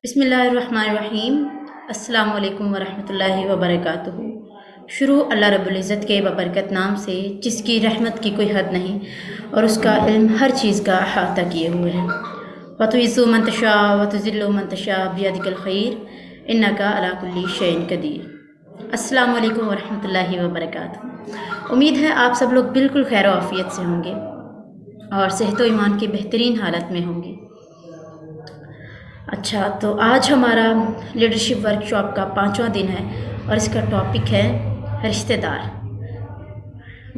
بسم اللہ الرحمن الرحیم۔ السلام علیکم ورحمۃ اللہ وبرکاتہ۔ شروع اللہ رب العزت کے ببرکت نام سے جس کی رحمت کی کوئی حد نہیں اور اس کا علم ہر چیز کا احاطہ کیے ہوئے ہے۔ وَتُعِزُّ مَن تَشَاءُ وَتُذِلُّ مَن تَشَاءُ بِيَدِكَ الْخَيْرُ إِنَّكَ عَلَىٰ كُلِّ شَيْءٍ قدیر۔ السلام علیکم ورحمۃ اللہ وبرکاتہ۔ امید ہے آپ سب لوگ بالکل خیر و عافیت سے ہوں گے اور صحت و ایمان کی بہترین حالت میں ہوں گے۔ اچھا، تو آج ہمارا لیڈرشپ ورکشاپ کا 5واں دن ہے اور اس کا ٹاپک ہے رشتہ دار۔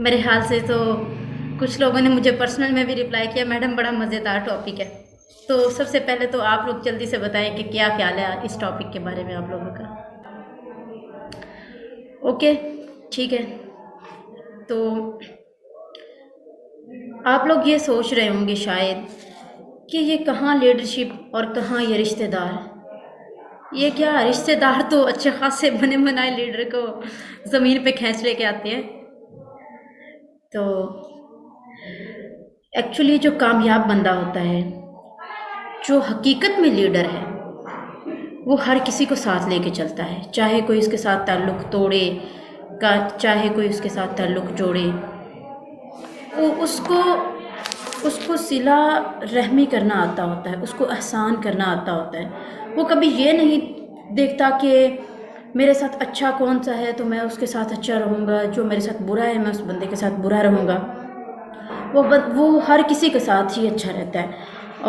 میرے خیال سے تو کچھ لوگوں نے مجھے پرسنل میں بھی رپلائی کیا، میڈم بڑا مزیدار ٹاپک ہے۔ تو سب سے پہلے تو آپ لوگ جلدی سے بتائیں کہ کیا خیال ہے اس ٹاپک کے بارے میں آپ لوگوں کا۔ اوکے، ٹھیک ہے۔ تو آپ لوگ یہ سوچ رہے ہوں گے شاید کہ یہ کہاں لیڈرشپ اور کہاں یہ رشتہ دار۔ یہ کیا رشتہ دار تو اچھے خاصے بنے بنائے لیڈر کو زمین پہ کھینچ لے کے آتے ہیں۔ تو ایکچولی جو کامیاب بندہ ہوتا ہے، جو حقیقت میں لیڈر ہے، وہ ہر کسی کو ساتھ لے کے چلتا ہے، چاہے کوئی اس کے ساتھ تعلق توڑے چاہے کوئی اس کے ساتھ تعلق جوڑے۔ وہ اس کو صلہ رحمی کرنا آتا ہوتا ہے، اس کو احسان کرنا آتا ہوتا ہے۔ وہ کبھی یہ نہیں دیکھتا کہ میرے ساتھ اچھا کون سا ہے تو میں اس کے ساتھ اچھا رہوں گا، جو میرے ساتھ برا ہے میں اس بندے کے ساتھ برا رہوں گا۔ وہ ہر کسی کے ساتھ ہی اچھا رہتا ہے۔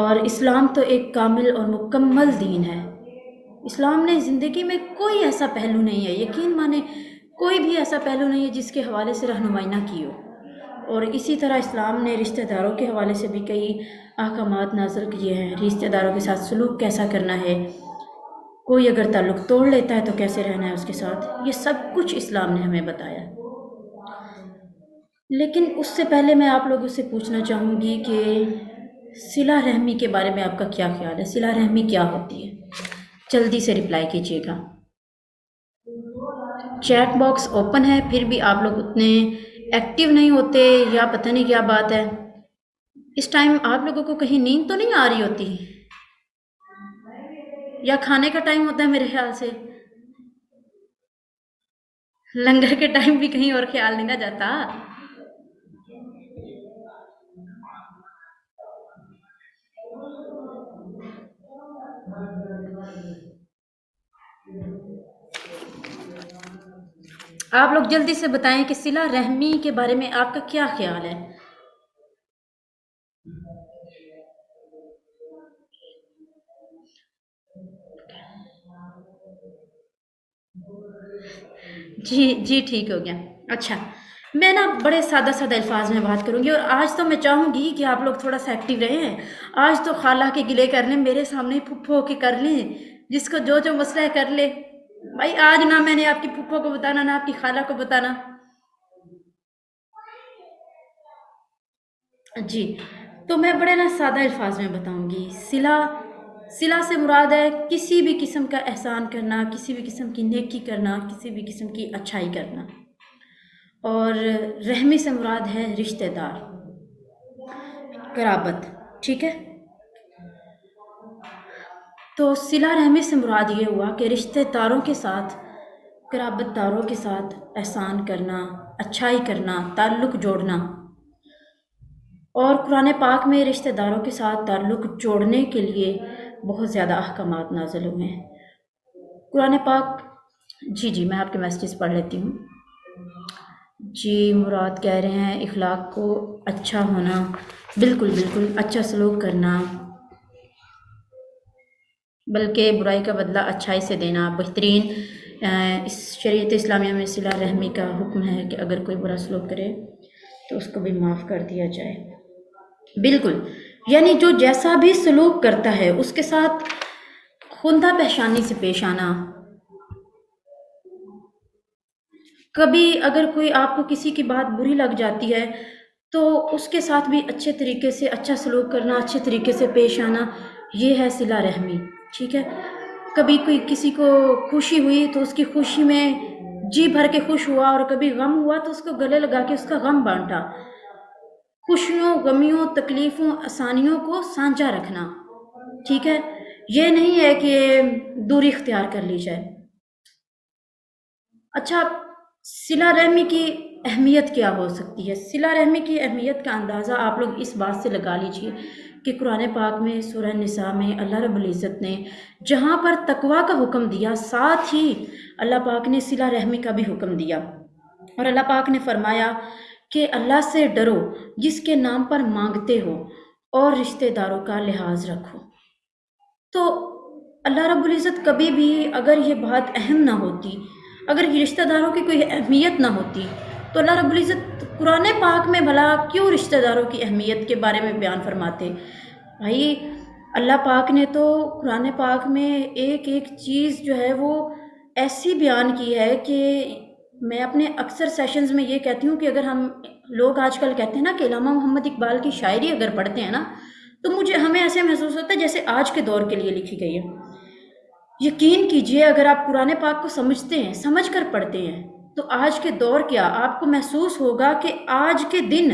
اور اسلام تو ایک کامل اور مکمل دین ہے۔ اسلام نے زندگی میں کوئی ایسا پہلو نہیں ہے، یقین مانے کوئی بھی ایسا پہلو نہیں ہے جس کے حوالے سے رہنمائی نہ کی ہو۔ اور اسی طرح اسلام نے رشتہ داروں کے حوالے سے بھی کئی احکامات نازل کیے ہیں۔ رشتہ داروں کے ساتھ سلوک کیسا کرنا ہے، کوئی اگر تعلق توڑ لیتا ہے تو کیسے رہنا ہے اس کے ساتھ، یہ سب کچھ اسلام نے ہمیں بتایا۔ لیکن اس سے پہلے میں آپ لوگوں سے پوچھنا چاہوں گی کہ صلہ رحمی کے بارے میں آپ کا کیا خیال ہے؟ صلہ رحمی کیا ہوتی ہے؟ جلدی سے رپلائی کیجیے گا۔ چیٹ باکس اوپن ہے پھر بھی آپ لوگ اتنے ایکٹیو نہیں ہوتے، یا پتہ نہیں کیا بات ہے۔ اس ٹائم آپ لوگوں کو کہیں نیند تو نہیں آ رہی ہوتی، یا کھانے کا ٹائم ہوتا ہے میرے خیال سے، لنگر کے ٹائم بھی کہیں اور خیال نہیں نہ جاتا۔ آپ لوگ جلدی سے بتائیں کہ صلہ رحمی کے بارے میں آپ کا کیا خیال ہے؟ جی ٹھیک ہو گیا۔ اچھا، میں نا بڑے سادہ الفاظ میں بات کروں گی، اور آج تو میں چاہوں گی کہ آپ لوگ تھوڑا سا ایکٹیو رہے ہیں۔ آج تو خالہ کے گلے کر لیں، میرے سامنے پھپھو کے کر لیں، جس کو جو مسئلہ ہے کر لے بھائی۔ آج نہ میں نے آپ کی پھپھو کو بتانا، نہ آپ کی خالہ کو بتانا۔ جی، تو میں بڑے نا سادہ الفاظ میں بتاؤں گی۔ صلہ سے مراد ہے کسی بھی قسم کا احسان کرنا، کسی بھی قسم کی نیکی کرنا، کسی بھی قسم کی اچھائی کرنا۔ اور رحمی سے مراد ہے رشتہ دار، قرابت، ٹھیک ہے؟ تو صلہ رحمی سے مراد یہ ہوا کہ رشتہ داروں کے ساتھ، قرابت داروں کے ساتھ احسان کرنا، اچھائی کرنا، تعلق جوڑنا۔ اور قرآن پاک میں رشتہ داروں کے ساتھ تعلق جوڑنے کے لیے بہت زیادہ احکامات نازل ہوئے ہیں۔ قرآن پاک، جی میں آپ کے میسیجز پڑھ لیتی ہوں۔ جی مراد کہہ رہے ہیں اخلاق کو اچھا ہونا، بالکل اچھا سلوک کرنا، بلکہ برائی کا بدلہ اچھائی سے دینا بہترین۔ اس شریعت اسلامیہ میں صلہ رحمی کا حکم ہے کہ اگر کوئی برا سلوک کرے تو اس کو بھی معاف کر دیا جائے۔ بالکل، یعنی جو جیسا بھی سلوک کرتا ہے اس کے ساتھ خندہ پیشانی سے پیش آنا۔ کبھی اگر کوئی آپ کو کسی کی بات بری لگ جاتی ہے تو اس کے ساتھ بھی اچھے طریقے سے اچھا سلوک کرنا، اچھے طریقے سے پیش آنا، یہ ہے صلہ رحمی، ٹھیک ہے؟ کبھی کوئی کسی کو خوشی ہوئی تو اس کی خوشی میں جی بھر کے خوش ہوا، اور کبھی غم ہوا تو اس کو گلے لگا کے اس کا غم بانٹا۔ خوشیوں، غمیوں، تکلیفوں، آسانیوں کو سانجھا رکھنا، ٹھیک ہے؟ یہ نہیں ہے کہ دوری اختیار کر لی جائے۔ اچھا، صلہ رحمی کی اہمیت کیا ہو سکتی ہے؟ صلہ رحمی کی اہمیت کا اندازہ آپ لوگ اس بات سے لگا لیجئے کہ قرآن پاک میں سورہ نساء میں اللہ رب العزت نے جہاں پر تقوی کا حکم دیا، ساتھ ہی اللہ پاک نے صلہ رحمی کا بھی حکم دیا، اور اللہ پاک نے فرمایا کہ اللہ سے ڈرو جس کے نام پر مانگتے ہو، اور رشتہ داروں کا لحاظ رکھو۔ تو اللہ رب العزت کبھی بھی اگر یہ بات اہم نہ ہوتی، اگر یہ رشتہ داروں کی کوئی اہمیت نہ ہوتی، تو اللہ رب العزت قرآن پاک میں بھلا کیوں رشتہ داروں کی اہمیت کے بارے میں بیان فرماتے؟ بھائی اللہ پاک نے تو قرآن پاک میں ایک ایک چیز جو ہے وہ ایسی بیان کی ہے کہ میں اپنے اکثر سیشنز میں یہ کہتی ہوں کہ اگر لوگ آج کل کہتے ہیں نا کہ علامہ محمد اقبال کی شاعری اگر پڑھتے ہیں نا، تو ہمیں ایسے محسوس ہوتا ہے جیسے آج کے دور کے لیے لکھی گئی ہے۔ یقین کیجئے اگر آپ قرآن پاک کو سمجھتے ہیں، سمجھ کر پڑھتے ہیں، تو آج کے دور کیا آپ کو محسوس ہوگا کہ آج کے دن،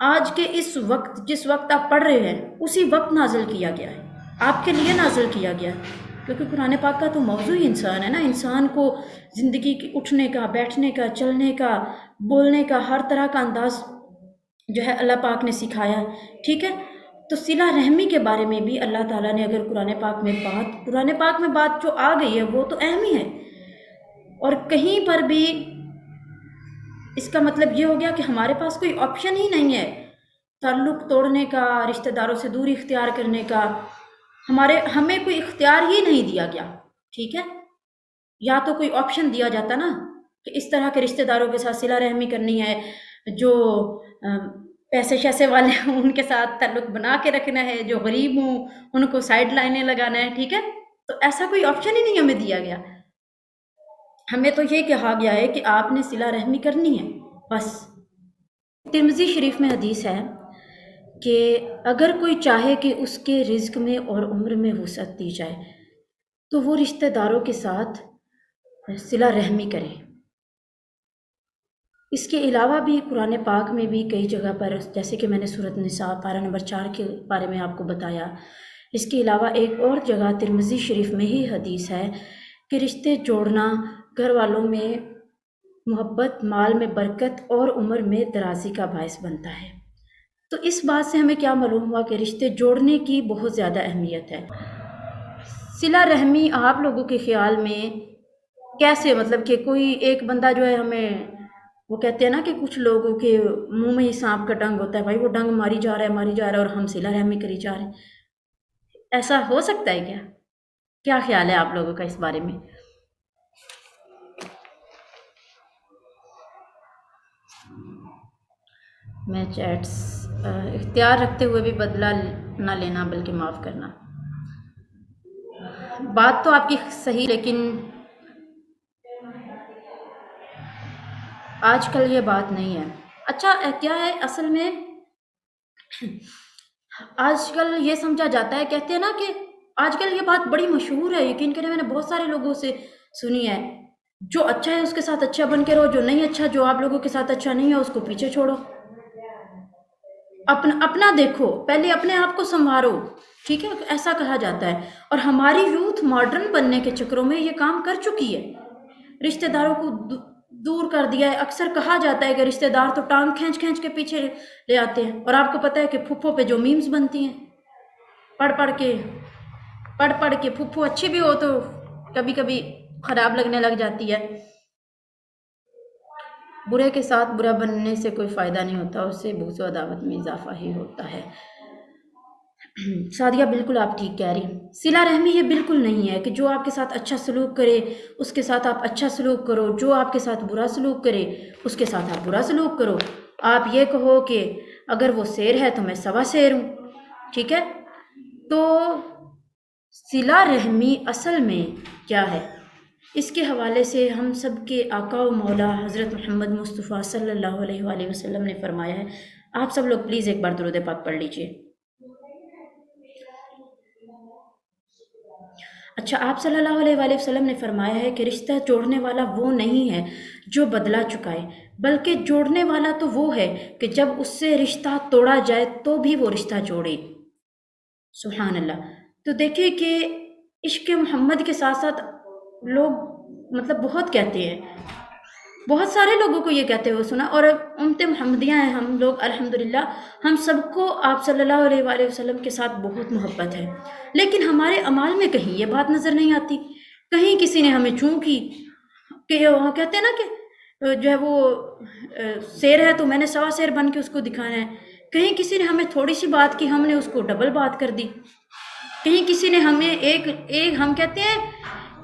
آج کے اس وقت، جس وقت آپ پڑھ رہے ہیں، اسی وقت نازل کیا گیا ہے، آپ کے لیے نازل کیا گیا ہے۔ کیونکہ قرآن پاک کا تو موضوع ہی انسان ہے نا، انسان کو زندگی کی اٹھنے کا، بیٹھنے کا، چلنے کا، بولنے کا، ہر طرح کا انداز جو ہے اللہ پاک نے سکھایا، ٹھیک ہے؟ تو صلہ رحمی کے بارے میں بھی اللہ تعالیٰ نے اگر قرآن پاک میں بات جو آ گئی ہے وہ تو اہم ہی ہے، اور کہیں پر بھی اس کا مطلب یہ ہو گیا کہ ہمارے پاس کوئی آپشن ہی نہیں ہے تعلق توڑنے کا، رشتہ داروں سے دوری اختیار کرنے کا، ہمیں کوئی اختیار ہی نہیں دیا گیا، ٹھیک ہے؟ یا تو کوئی آپشن دیا جاتا نا کہ اس طرح کے رشتہ داروں کے ساتھ صلہ رحمی کرنی ہے، جو پیسے شیسے والے ہوں ان کے ساتھ تعلق بنا کے رکھنا ہے، جو غریب ہوں ان کو سائڈ لائنیں لگانا ہے، ٹھیک ہے؟ تو ایسا کوئی آپشن ہی نہیں ہمیں دیا گیا، ہمیں تو یہ کہا گیا ہے کہ آپ نے صلہ رحمی کرنی ہے بس۔ ترمذی شریف میں حدیث ہے کہ اگر کوئی چاہے کہ اس کے رزق میں اور عمر میں وسعت دی جائے تو وہ رشتہ داروں کے ساتھ صلہ رحمی کرے۔ اس کے علاوہ بھی قرآن پاک میں بھی کئی جگہ پر، جیسے کہ میں نے سورۃ نساء پارہ نمبر 4 کے بارے میں آپ کو بتایا، اس کے علاوہ ایک اور جگہ ترمذی شریف میں ہی حدیث ہے کہ رشتے جوڑنا گھر والوں میں محبت، مال میں برکت اور عمر میں درازی کا باعث بنتا ہے۔ تو اس بات سے ہمیں کیا معلوم ہوا کہ رشتے جوڑنے کی بہت زیادہ اہمیت ہے۔ صلہ رحمی آپ لوگوں کے خیال میں کیسے، مطلب کہ کوئی ایک بندہ جو ہے، ہمیں وہ کہتے ہیں نا کہ کچھ لوگوں کے منہ میں ہی سانپ کا ڈنگ ہوتا ہے، بھائی وہ ڈنگ ماری جا رہا ہے اور ہم صلہ رحمی کری جا رہے ہیں، ایسا ہو سکتا ہے کیا؟ کیا خیال ہے آپ لوگوں کا اس بارے میں؟ میں چیٹس اختیار رکھتے ہوئے بھی بدلہ نہ لینا بلکہ معاف کرنا، بات تو آپ کی صحیح، لیکن آج کل یہ بات نہیں ہے۔ اچھا کیا ہے اصل میں، آج کل یہ سمجھا جاتا ہے، کہتے ہیں نا کہ آج کل یہ بات بڑی مشہور ہے، یقین کریں میں نے بہت سارے لوگوں سے سنی ہے، جو اچھا ہے اس کے ساتھ اچھا بن کے رہو، جو نہیں اچھا، جو آپ لوگوں کے ساتھ اچھا نہیں ہے اس کو پیچھے چھوڑو، اپنا دیکھو، پہلے اپنے آپ کو سنوارو، ٹھیک ہے؟ ایسا کہا جاتا ہے، اور ہماری یوتھ ماڈرن بننے کے چکروں میں یہ کام کر چکی ہے، رشتہ داروں کو دور کر دیا ہے۔ اکثر کہا جاتا ہے کہ رشتہ دار تو ٹانگ کھینچ کھینچ کے پیچھے لے آتے ہیں، اور آپ کو پتہ ہے کہ پھپھو پہ جو میمز بنتی ہیں پڑھ پڑھ کے پھپھو اچھی بھی ہو تو کبھی کبھی خراب لگنے لگ جاتی ہے۔ برے کے ساتھ برا بننے سے کوئی فائدہ نہیں ہوتا، اس سے بغض و عداوت میں اضافہ ہی ہوتا ہے۔ سعدیہ بالکل آپ ٹھیک کہہ رہی ہیں، صلہ رحمی یہ بالکل نہیں ہے کہ جو آپ کے ساتھ اچھا سلوک کرے اس کے ساتھ آپ اچھا سلوک کرو، جو آپ کے ساتھ برا سلوک کرے اس کے ساتھ آپ برا سلوک کرو، آپ یہ کہو کہ اگر وہ سیر ہے تو میں سوا سیر ہوں، ٹھیک ہے؟ تو صلہ رحمی اصل میں کیا ہے، اس کے حوالے سے ہم سب کے آقا و مولا حضرت محمد مصطفیٰ صلی اللہ علیہ وآلہ وسلم نے فرمایا ہے۔ آپ سب لوگ پلیز ایک بار درود پاک پڑھ لیجئے۔ اچھا، آپ صلی اللہ علیہ وآلہ وسلم نے فرمایا ہے کہ رشتہ جوڑنے والا وہ نہیں ہے جو بدلہ چکائے، بلکہ جوڑنے والا تو وہ ہے کہ جب اس سے رشتہ توڑا جائے تو بھی وہ رشتہ جوڑے۔ سبحان اللہ۔ تو دیکھیں کہ عشق محمد کے ساتھ ساتھ لوگ مطلب بہت کہتے ہیں، بہت سارے لوگوں کو یہ کہتے ہوئے سنا، اور امت محمدیہ ہیں ہم لوگ الحمدللہ، ہم سب کو آپ صلی اللہ علیہ وآلہ وسلم کے ساتھ بہت محبت ہے، لیکن ہمارے اعمال میں کہیں یہ بات نظر نہیں آتی۔ کہیں کسی نے ہمیں چوں کی کہ وہاں کہتے ہیں نا کہ جو ہے وہ شیر ہے تو میں نے سوا شیر بن کے اس کو دکھانا ہے، کہیں کسی نے ہمیں تھوڑی سی بات کی ہم نے اس کو ڈبل بات کر دی، کہیں کسی نے ہمیں ایک ہم کہتے ہیں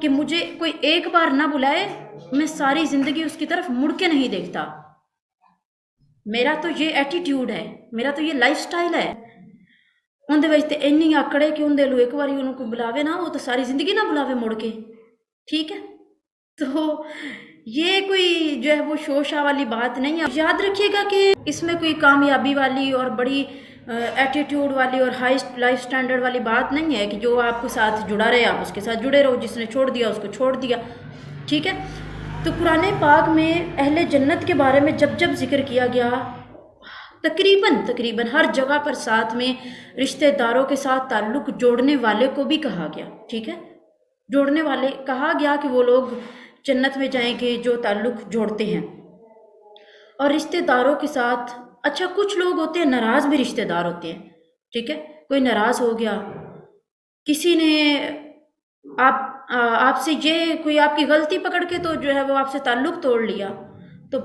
کہ مجھے کوئی ایک بار نہ بلائے میں ساری زندگی اس کی طرف مڑ کے نہیں دیکھتا، میرا تو یہ ایٹیٹیوڈ ہے، میرا تو یہ لائف سٹائل ہے۔ اندر وچ تے اینی آکڑے کہ اندر لو ایک باری انہوں کو بلاوے نا وہ تو ساری زندگی نہ بلاوے مڑ کے، ٹھیک ہے؟ تو یہ کوئی جو ہے وہ شو شاہ والی بات نہیں ہے۔ یاد رکھیے گا کہ اس میں کوئی کامیابی والی اور بڑی ایٹیٹیوڈ والی اور ہائی لائف سٹینڈرڈ والی بات نہیں ہے کہ جو آپ کے ساتھ جڑا رہے آپ اس کے ساتھ جڑے رہو، جس نے چھوڑ دیا اس کو چھوڑ دیا، ٹھیک ہے؟ تو قرآن پاک میں اہل جنت کے بارے میں جب جب ذکر کیا گیا تقریباً ہر جگہ پر ساتھ میں رشتہ داروں کے ساتھ تعلق جوڑنے والے کو بھی کہا گیا، ٹھیک ہے؟ جوڑنے والے کہا گیا کہ وہ لوگ جنت میں جائیں گے جو تعلق جوڑتے ہیں، اور رشتہ داروں کے ساتھ اچھا کچھ لوگ ہوتے ہیں ناراض بھی رشتہ دار ہوتے ہیں، ٹھیک ہے؟ کوئی ناراض ہو گیا، کسی نے آپ سے یہ کوئی آپ کی غلطی پکڑ کے تو جو ہے وہ آپ سے تعلق توڑ لیا، تو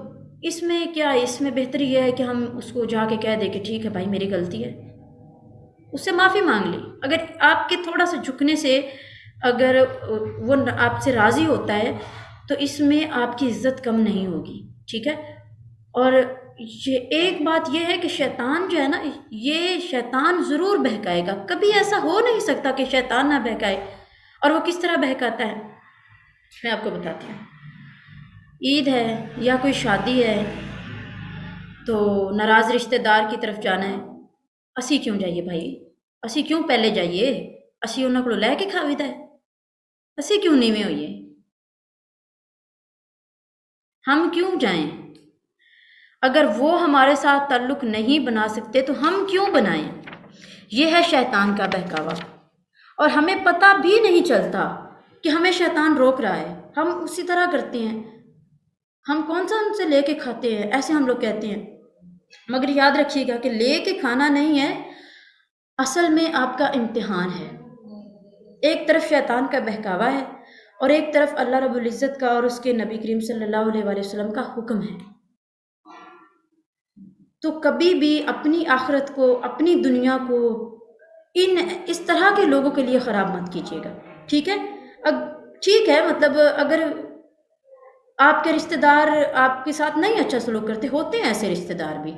اس میں کیا، اس میں بہتری یہ ہے کہ ہم اس کو جا کے کہہ دیں کہ ٹھیک ہے بھائی میری غلطی ہے، اس سے معافی مانگ لی۔ اگر آپ کے تھوڑا سا جھکنے سے اگر وہ آپ سے راضی ہوتا ہے تو اس میں آپ کی عزت کم نہیں ہوگی، ٹھیک ہے؟ اور یہ ایک بات یہ ہے کہ شیطان جو ہے نا، یہ شیطان ضرور بہکائے گا، کبھی ایسا ہو نہیں سکتا کہ شیطان نہ بہکائے، اور وہ کس طرح بہکاتا ہے میں آپ کو بتاتی ہوں۔ عید ہے یا کوئی شادی ہے تو ناراض رشتہ دار کی طرف جانا ہے، اسی کیوں جائیے بھائی، اسی کیوں پہلے جائیے، اسی انہوں کو لے کے کھاویدا ہے، اسی کیوں نیویں ہوئیے، ہم کیوں جائیں؟ اگر وہ ہمارے ساتھ تعلق نہیں بنا سکتے تو ہم کیوں بنائیں؟ یہ ہے شیطان کا بہکاوا، اور ہمیں پتہ بھی نہیں چلتا کہ ہمیں شیطان روک رہا ہے، ہم اسی طرح کرتے ہیں، ہم کون سا ان سے لے کے کھاتے ہیں، ایسے ہم لوگ کہتے ہیں، مگر یاد رکھیے گا کہ لے کے کھانا نہیں ہے، اصل میں آپ کا امتحان ہے۔ ایک طرف شیطان کا بہکاوا ہے اور ایک طرف اللہ رب العزت کا اور اس کے نبی کریم صلی اللہ علیہ وآلہ وسلم کا حکم ہے۔ تو کبھی بھی اپنی آخرت کو، اپنی دنیا کو اس طرح کے لوگوں کے لیے خراب مت کیجیے گا، ٹھیک ہے؟ ٹھیک ہے، مطلب اگر آپ کے رشتہ دار آپ کے ساتھ نہیں اچھا سلوک کرتے، ہوتے ہیں ایسے رشتہ دار بھی،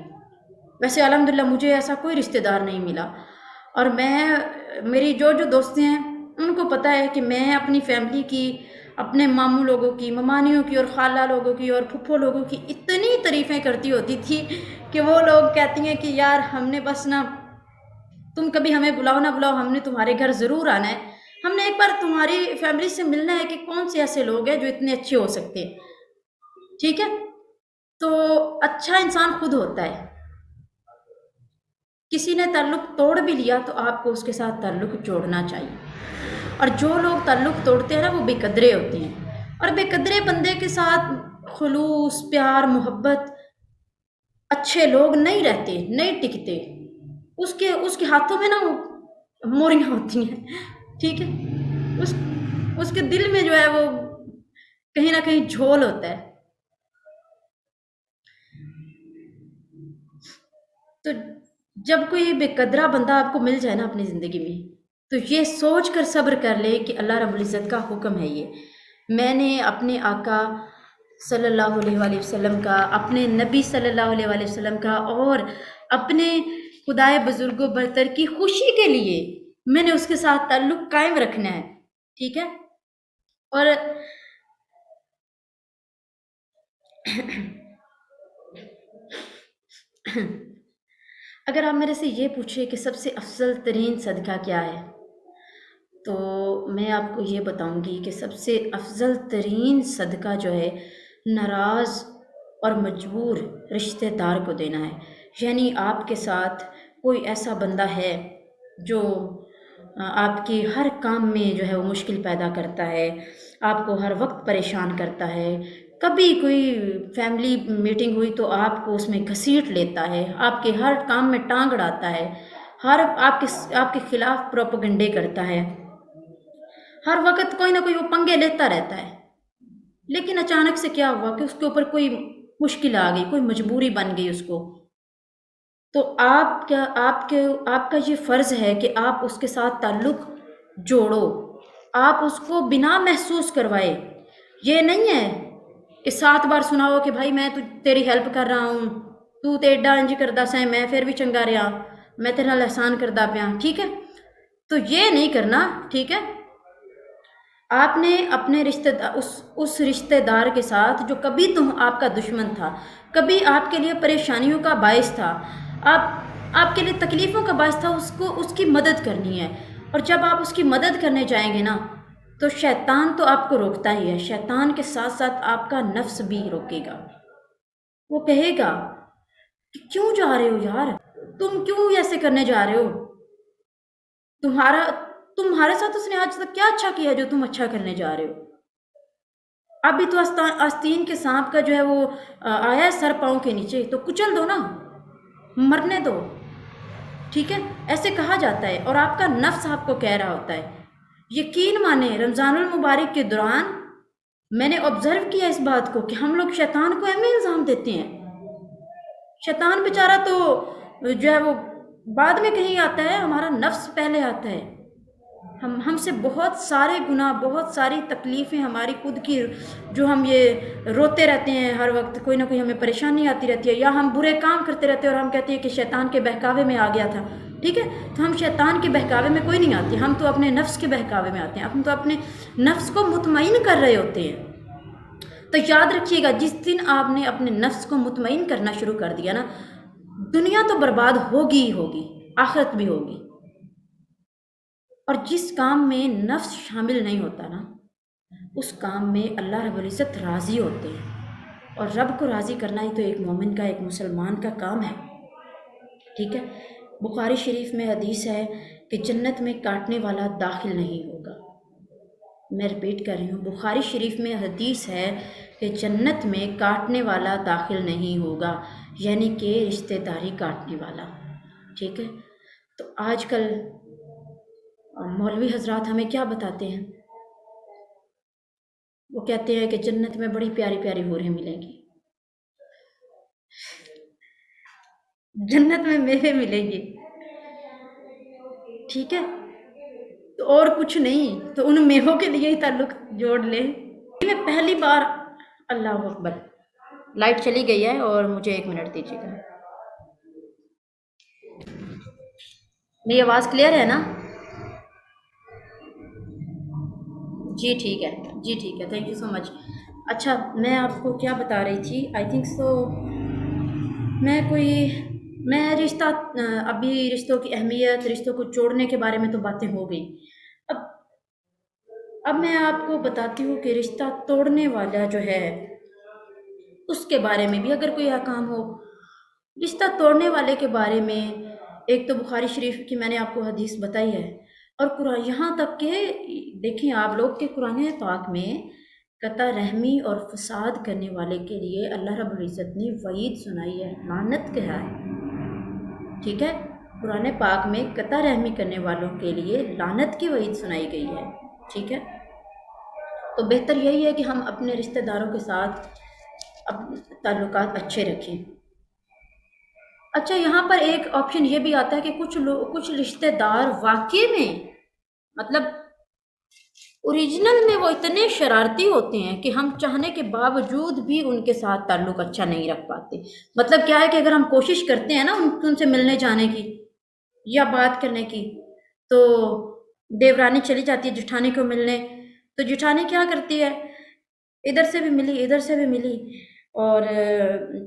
ویسے الحمدللہ مجھے ایسا کوئی رشتہ دار نہیں ملا، اور میری جو دوستیں ہیں ان کو پتہ ہے کہ میں اپنی فیملی کی، اپنے ماموں لوگوں کی، ممانیوں کی اور خالہ لوگوں کی اور پھپھو لوگوں کی اتنی تعریفیں کرتی ہوتی تھی کہ وہ لوگ کہتی ہیں کہ یار ہم نے بس نا، تم کبھی ہمیں بلاؤ نہ بلاؤ ہم نے تمہارے گھر ضرور آنا ہے، ہم نے ایک بار تمہاری فیملی سے ملنا ہے کہ کون سے ایسے لوگ ہیں جو اتنے اچھے ہو سکتے ہیں، ٹھیک ہے؟ تو اچھا انسان خود ہوتا ہے، کسی نے تعلق توڑ بھی لیا تو آپ کو اس کے ساتھ تعلق جوڑنا چاہیے، اور جو لوگ تعلق توڑتے ہیں نا وہ بے قدرے ہوتے ہیں، اور بے قدرے بندے کے ساتھ خلوص، پیار، محبت، اچھے لوگ نہیں رہتے، نہیں ٹکتے، اس کے ہاتھوں میں نا موریاں ہوتی ہیں، ٹھیک ہے؟ اس کے دل میں جو ہے وہ کہیں نہ کہیں جھول ہوتا ہے۔ تو جب کوئی بے قدرہ بندہ آپ کو مل جائے نا اپنی زندگی میں تو یہ سوچ کر صبر کر لے کہ اللہ رب العزت کا حکم ہے، یہ میں نے اپنے آقا صلی اللہ علیہ وآلہ وسلم کا، اپنے نبی صلی اللہ علیہ وآلہ وسلم کا اور اپنے خدائے بزرگ و برتر کی خوشی کے لیے میں نے اس کے ساتھ تعلق قائم رکھنا ہے، ٹھیک ہے؟ اور اگر آپ میرے سے یہ پوچھے کہ سب سے افضل ترین صدقہ کیا ہے تو میں آپ کو یہ بتاؤں گی کہ سب سے افضل ترین صدقہ جو ہے ناراض اور مجبور رشتہ دار کو دینا ہے، یعنی آپ کے ساتھ کوئی ایسا بندہ ہے جو آپ کی ہر کام میں جو ہے وہ مشکل پیدا کرتا ہے، آپ کو ہر وقت پریشان کرتا ہے۔ کبھی کوئی فیملی میٹنگ ہوئی تو آپ کو اس میں گھسیٹ لیتا ہے، آپ کے ہر کام میں ٹانگ اڑاتا ہے، ہر آپ کے خلاف پروپیگنڈے کرتا ہے، ہر وقت کوئی نہ کوئی وہ پنگے لیتا رہتا ہے۔ لیکن اچانک سے کیا ہوا کہ اس کے اوپر کوئی مشکل آ گئی، کوئی مجبوری بن گئی اس کو، تو آپ کا یہ فرض ہے کہ آپ اس کے ساتھ تعلق جوڑو، آپ اس کو بنا محسوس کروائے۔ یہ نہیں ہے کہ 7 بار سناؤ کہ بھائی میں تیری ہیلپ کر رہا ہوں، تو تے ایڈا انج کردا سیں، میں پھر بھی چنگا رہا، میں تیرے نال احسان کردا پیا، ٹھیک ہے؟ تو یہ نہیں کرنا، ٹھیک ہے؟ آپ نے اپنے اس رشتہ دار کے ساتھ جو کبھی آپ کا دشمن تھا، کبھی آپ کے لیے پریشانیوں کا باعث تھا، آپ کے لیے تکلیفوں کا باعث تھا، اس کی مدد کرنی ہے۔ اور جب آپ اس کی مدد کرنے جائیں گے نا، تو شیطان تو آپ کو روکتا ہی ہے، شیطان کے ساتھ ساتھ آپ کا نفس بھی روکے گا۔ وہ کہے گا کہ کیوں جا رہے ہو یار، تم کیوں ایسے کرنے جا رہے ہو؟ تمہارے ساتھ اس نے آج تک کیا اچھا کیا جو تم اچھا کرنے جا رہے ہو؟ ابھی تو آستین کے سانپ کا جو ہے وہ آیا ہے سر پاؤں کے نیچے، تو کچل دو نا، مرنے دو، ٹھیک ہے؟ ایسے کہا جاتا ہے، اور آپ کا نفس آپ کو کہہ رہا ہوتا ہے۔ یقین مانیں، رمضان المبارک کے دوران میں نے آبزرو کیا اس بات کو کہ ہم لوگ شیطان کو اہم الزام دیتے ہیں۔ شیطان بیچارہ تو جو ہے وہ بعد میں کہیں آتا ہے، ہمارا نفس پہلے آتا ہے۔ ہم سے بہت سارے گناہ، بہت ساری تکلیفیں ہماری خود کی، جو ہم یہ روتے رہتے ہیں ہر وقت، کوئی نہ کوئی ہمیں پریشانی آتی رہتی ہے، یا ہم برے کام کرتے رہتے ہیں اور ہم کہتے ہیں کہ شیطان کے بہکاوے میں آ گیا تھا، ٹھیک ہے؟ تو ہم شیطان کے بہکاوے میں کوئی نہیں آتے، ہم تو اپنے نفس کے بہکاوے میں آتے ہیں، ہم تو اپنے نفس کو مطمئن کر رہے ہوتے ہیں۔ تو یاد رکھیے گا، جس دن آپ نے اپنے نفس کو مطمئن کرنا شروع کر دیا نا، دنیا تو برباد ہوگی ہی ہوگی، آخرت بھی ہوگی۔ اور جس کام میں نفس شامل نہیں ہوتا نا، اس کام میں اللہ رب العزت راضی ہوتے ہیں، اور رب کو راضی کرنا ہی تو ایک مومن کا، ایک مسلمان کا کام ہے، ٹھیک ہے؟ بخاری شریف میں حدیث ہے کہ جنت میں کاٹنے والا داخل نہیں ہوگا۔ میں ریپیٹ کر رہی ہوں، بخاری شریف میں حدیث ہے کہ جنت میں کاٹنے والا داخل نہیں ہوگا، یعنی کہ رشتہ داری کاٹنے والا، ٹھیک ہے؟ تو آج کل مولوی حضرات ہمیں کیا بتاتے ہیں؟ وہ کہتے ہیں کہ جنت میں بڑی پیاری پیاری حوریں ملیں گی، جنت میں میوے ملیں گے، ٹھیک ہے؟ تو اور کچھ نہیں، تو ان میووں کے لیے ہی تعلق جوڑ لیں۔ میں پہلی بار، اللہ اکبر، لائٹ چلی گئی ہے اور مجھے 1 منٹ دیجیے گا۔ میری آواز کلیئر ہے نا؟ جی ٹھیک ہے، جی ٹھیک ہے، تھینک یو سو مچ۔ اچھا، میں آپ کو کیا بتا رہی تھی، آئی تھنک سو میں رشتہ، ابھی رشتوں کی اہمیت، رشتوں کو جوڑنے کے بارے میں تو باتیں ہو گئی۔ اب میں آپ کو بتاتی ہوں کہ رشتہ توڑنے والا جو ہے اس کے بارے میں بھی اگر کوئی احکام ہو۔ رشتہ توڑنے والے کے بارے میں ایک تو بخاری شریف کی میں نے آپ کو حدیث بتائی ہے، اور قرآن، یہاں تک کہ دیکھیں آپ لوگ کہ قرآن پاک میں قطع رحمی اور فساد کرنے والے کے لیے اللہ رب العزت نے وعید سنائی ہے، لعنت کہا ہے، ٹھیک ہے؟ قرآن پاک میں قطع رحمی کرنے والوں کے لیے لعنت کی وعید سنائی گئی ہے، ٹھیک ہے؟ تو بہتر یہی ہے کہ ہم اپنے رشتہ داروں کے ساتھ تعلقات اچھے رکھیں۔ اچھا، یہاں پر ایک آپشن یہ بھی آتا ہے کہ کچھ رشتہ دار واقعی میں، مطلب اوریجنل میں وہ اتنے شرارتی ہوتے ہیں کہ ہم چاہنے کے باوجود بھی ان کے ساتھ تعلق اچھا نہیں رکھ پاتے۔ مطلب کیا ہے کہ اگر ہم کوشش کرتے ہیں نا ان سے ملنے جانے کی یا بات کرنے کی، تو دیورانی چلی جاتی ہے جٹھانی کو ملنے، تو جٹھانی کیا کرتی ہے، ادھر سے بھی ملی، ادھر سے بھی ملی، اور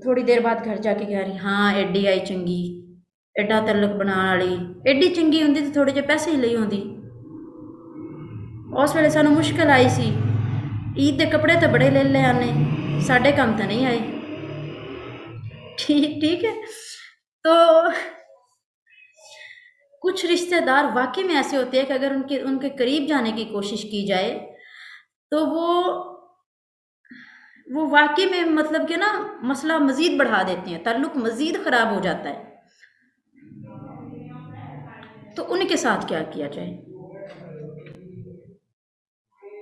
تھوڑی دیر بعد گھر جا کے کہہ رہی ہاں ایڈی آئی چنگی، ایڈا تعلق بنا والی، ایڈی چنگی ہوندی تو تھوڑے جے پیسے ہی لئی ہوندی، اس ویلے سانوں مشکل آئی سی، عید دے کپڑے تو بڑے لے آنے، ساڈے کام تو نہیں آئے، ٹھیک ہے؟ تو کچھ رشتہ دار واقعی میں ایسے ہوتے ہیں کہ اگر ان کے قریب جانے کی کوشش کی جائے تو وہ واقعی میں مطلب کہ نا مسئلہ مزید بڑھا دیتے ہیں، تعلق مزید خراب ہو جاتا ہے۔ تو ان کے ساتھ کیا کیا جائے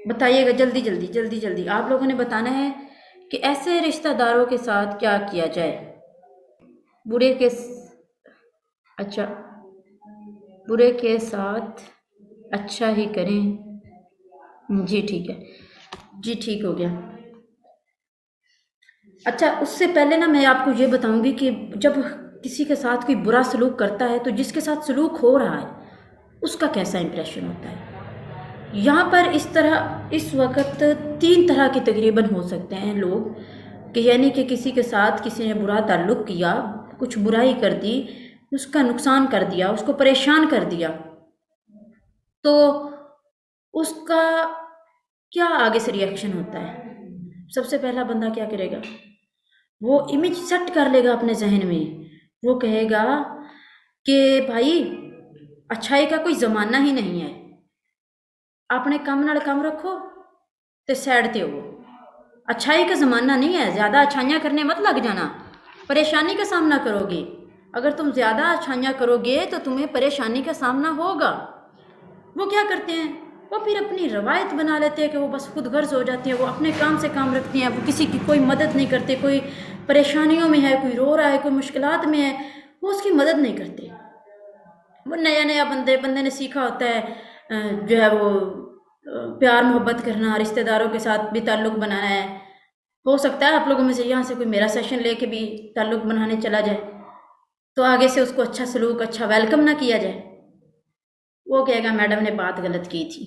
بتائیے گا، جلدی جلدی جلدی جلدی آپ لوگوں نے بتانا ہے کہ ایسے رشتہ داروں کے ساتھ کیا کیا جائے۔ برے کے اچھا، برے کے ساتھ اچھا ہی کریں، جی ٹھیک ہے، جی ٹھیک ہو گیا۔ اچھا، اس سے پہلے نا میں آپ کو یہ بتاؤں گی کہ جب کسی کے ساتھ کوئی برا سلوک کرتا ہے تو جس کے ساتھ سلوک ہو رہا ہے اس کا کیسا امپریشن ہوتا ہے۔ یہاں پر اس وقت 3 طرح کے تقریباً ہو سکتے ہیں لوگ، کہ یعنی کہ کسی کے ساتھ کسی نے برا تعلق کیا، کچھ برائی کر دی، اس کا نقصان کر دیا، اس کو پریشان کر دیا، تو اس کا کیا آگے سے ری ایکشن ہوتا ہے؟ سب سے پہلا بندہ کیا کرے گا؟ وہ امیج سیٹ کر لے گا اپنے ذہن میں، وہ کہے گا کہ بھائی اچھائی کا کوئی زمانہ ہی نہیں ہے، اپنے کم نال کم رکھو تے سیڈ تے ہو، اچھائی کا زمانہ نہیں ہے، زیادہ اچھائیاں کرنے مت لگ جانا، پریشانی کا سامنا کرو گے۔ اگر تم زیادہ اچھائیاں کرو گے تو تمہیں پریشانی کا سامنا ہوگا۔ وہ کیا کرتے ہیں؟ وہ پھر اپنی روایت بنا لیتے ہیں کہ وہ بس خود غرض ہو جاتے ہیں، وہ اپنے کام سے کام رکھتے ہیں، وہ کسی کی کوئی مدد نہیں کرتے، کوئی پریشانیوں میں ہے، کوئی رو رہا ہے، کوئی مشکلات میں ہے، وہ اس کی مدد نہیں کرتے۔ وہ نیا بندے نے سیکھا ہوتا ہے جو ہے وہ پیار محبت کرنا، رشتہ داروں کے ساتھ بھی تعلق بنانا ہے۔ ہو سکتا ہے آپ لوگوں میں سے یہاں سے کوئی میرا سیشن لے کے بھی تعلق بنانے چلا جائے تو آگے سے اس کو اچھا سلوک، اچھا ویلکم نہ کیا جائے، وہ کہے گا میڈم نے بات غلط کی تھی۔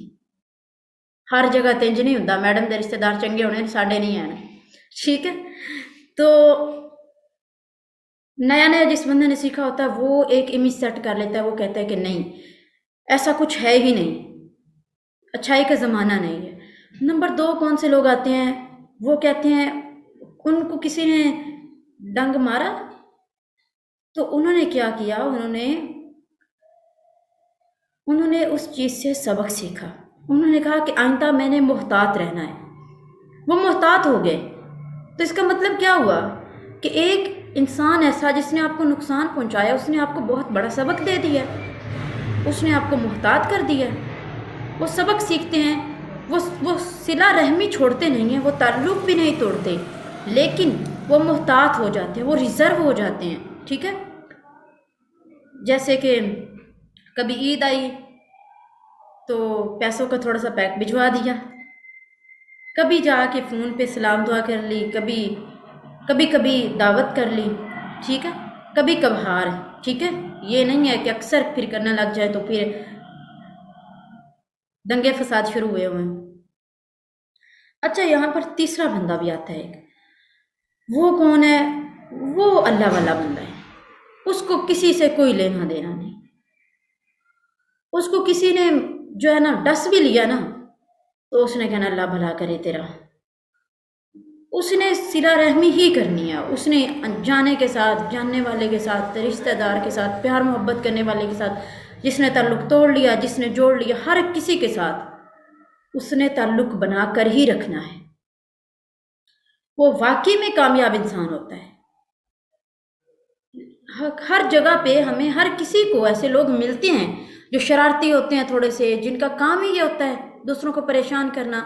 ہر جگہ تنج نہیں ہوتا، میڈم دے رشتہ دار چنگے ہونے ساڈے نہیں ہیں، ٹھیک ہے؟ تو نیا جس بندے نے سیکھا ہوتا ہے وہ ایک امیج سیٹ کر لیتا ہے، وہ کہتا ہے کہ نہیں ایسا کچھ ہے ہی نہیں، اچھائی کا زمانہ نہیں ہے۔ نمبر 2 کون سے لوگ آتے ہیں؟ وہ کہتے ہیں ان کو کسی نے ڈنگ مارا تو انہوں نے کیا کیا، انہوں نے اس چیز سے سبق سیکھا، انہوں نے کہا کہ آئندہ میں نے محتاط رہنا ہے، وہ محتاط ہو گئے۔ تو اس کا مطلب کیا ہوا کہ ایک انسان ایسا جس نے آپ کو نقصان پہنچایا، اس نے آپ کو بہت بڑا سبق دے دیا، اس نے آپ کو محتاط کر دیا۔ وہ سبق سیکھتے ہیں، وہ صلہ رحمی چھوڑتے نہیں ہیں، وہ تعلق بھی نہیں توڑتے، لیکن وہ محتاط ہو جاتے ہیں، وہ ریزرو ہو جاتے ہیں، ٹھیک ہے؟ جیسے کہ کبھی عید آئی تو پیسوں کا تھوڑا سا پیک بھجوا دیا، کبھی جا کے فون پہ سلام دعا کر لی، کبھی دعوت کر لی، ٹھیک ہے؟ کبھی کبھار، ٹھیک ہے؟ یہ نہیں ہے کہ اکثر پھر کرنے لگ جائے تو پھر دنگے فساد شروع ہوئے ہیں۔ اچھا، یہاں پر تیسرا بندہ بھی آتا ہے، وہ کون ہے؟ وہ اللہ والا بندہ ہے، اس کو کسی سے کوئی لینا دینا نہیں، اس کو کسی نے جو ہے نا ڈس بھی لیا نا تو اس نے کہنا اللہ بھلا کرے تیرا، اس نے صلہ رحمی ہی کرنی ہے، اس نے جانے کے ساتھ، جاننے والے کے ساتھ، رشتہ دار کے ساتھ، پیار محبت کرنے والے کے ساتھ، جس نے تعلق توڑ لیا، جس نے جوڑ لیا، ہر کسی کے ساتھ اس نے تعلق بنا کر ہی رکھنا ہے، وہ واقعی میں کامیاب انسان ہوتا ہے۔ ہر جگہ پہ ہمیں ہر کسی کو ایسے لوگ ملتے ہیں جو شرارتی ہوتے ہیں تھوڑے سے، جن کا کام ہی یہ ہوتا ہے دوسروں کو پریشان کرنا،